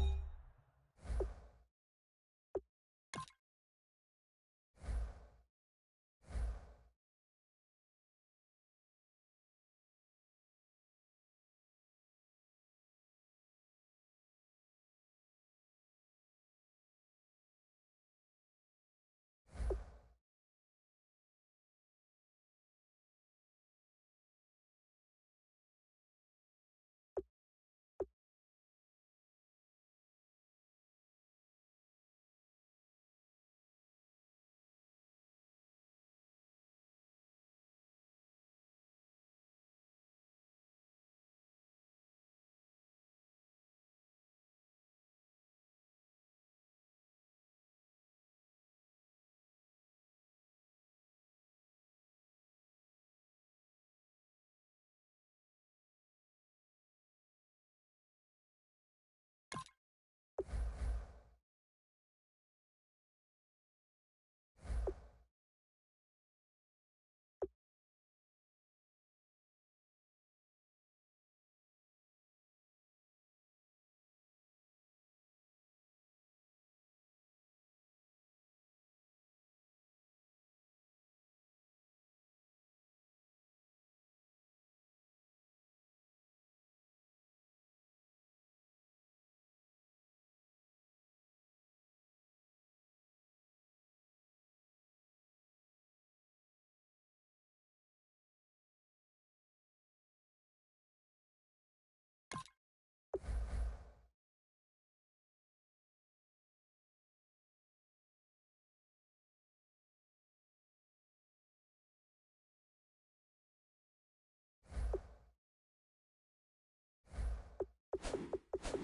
You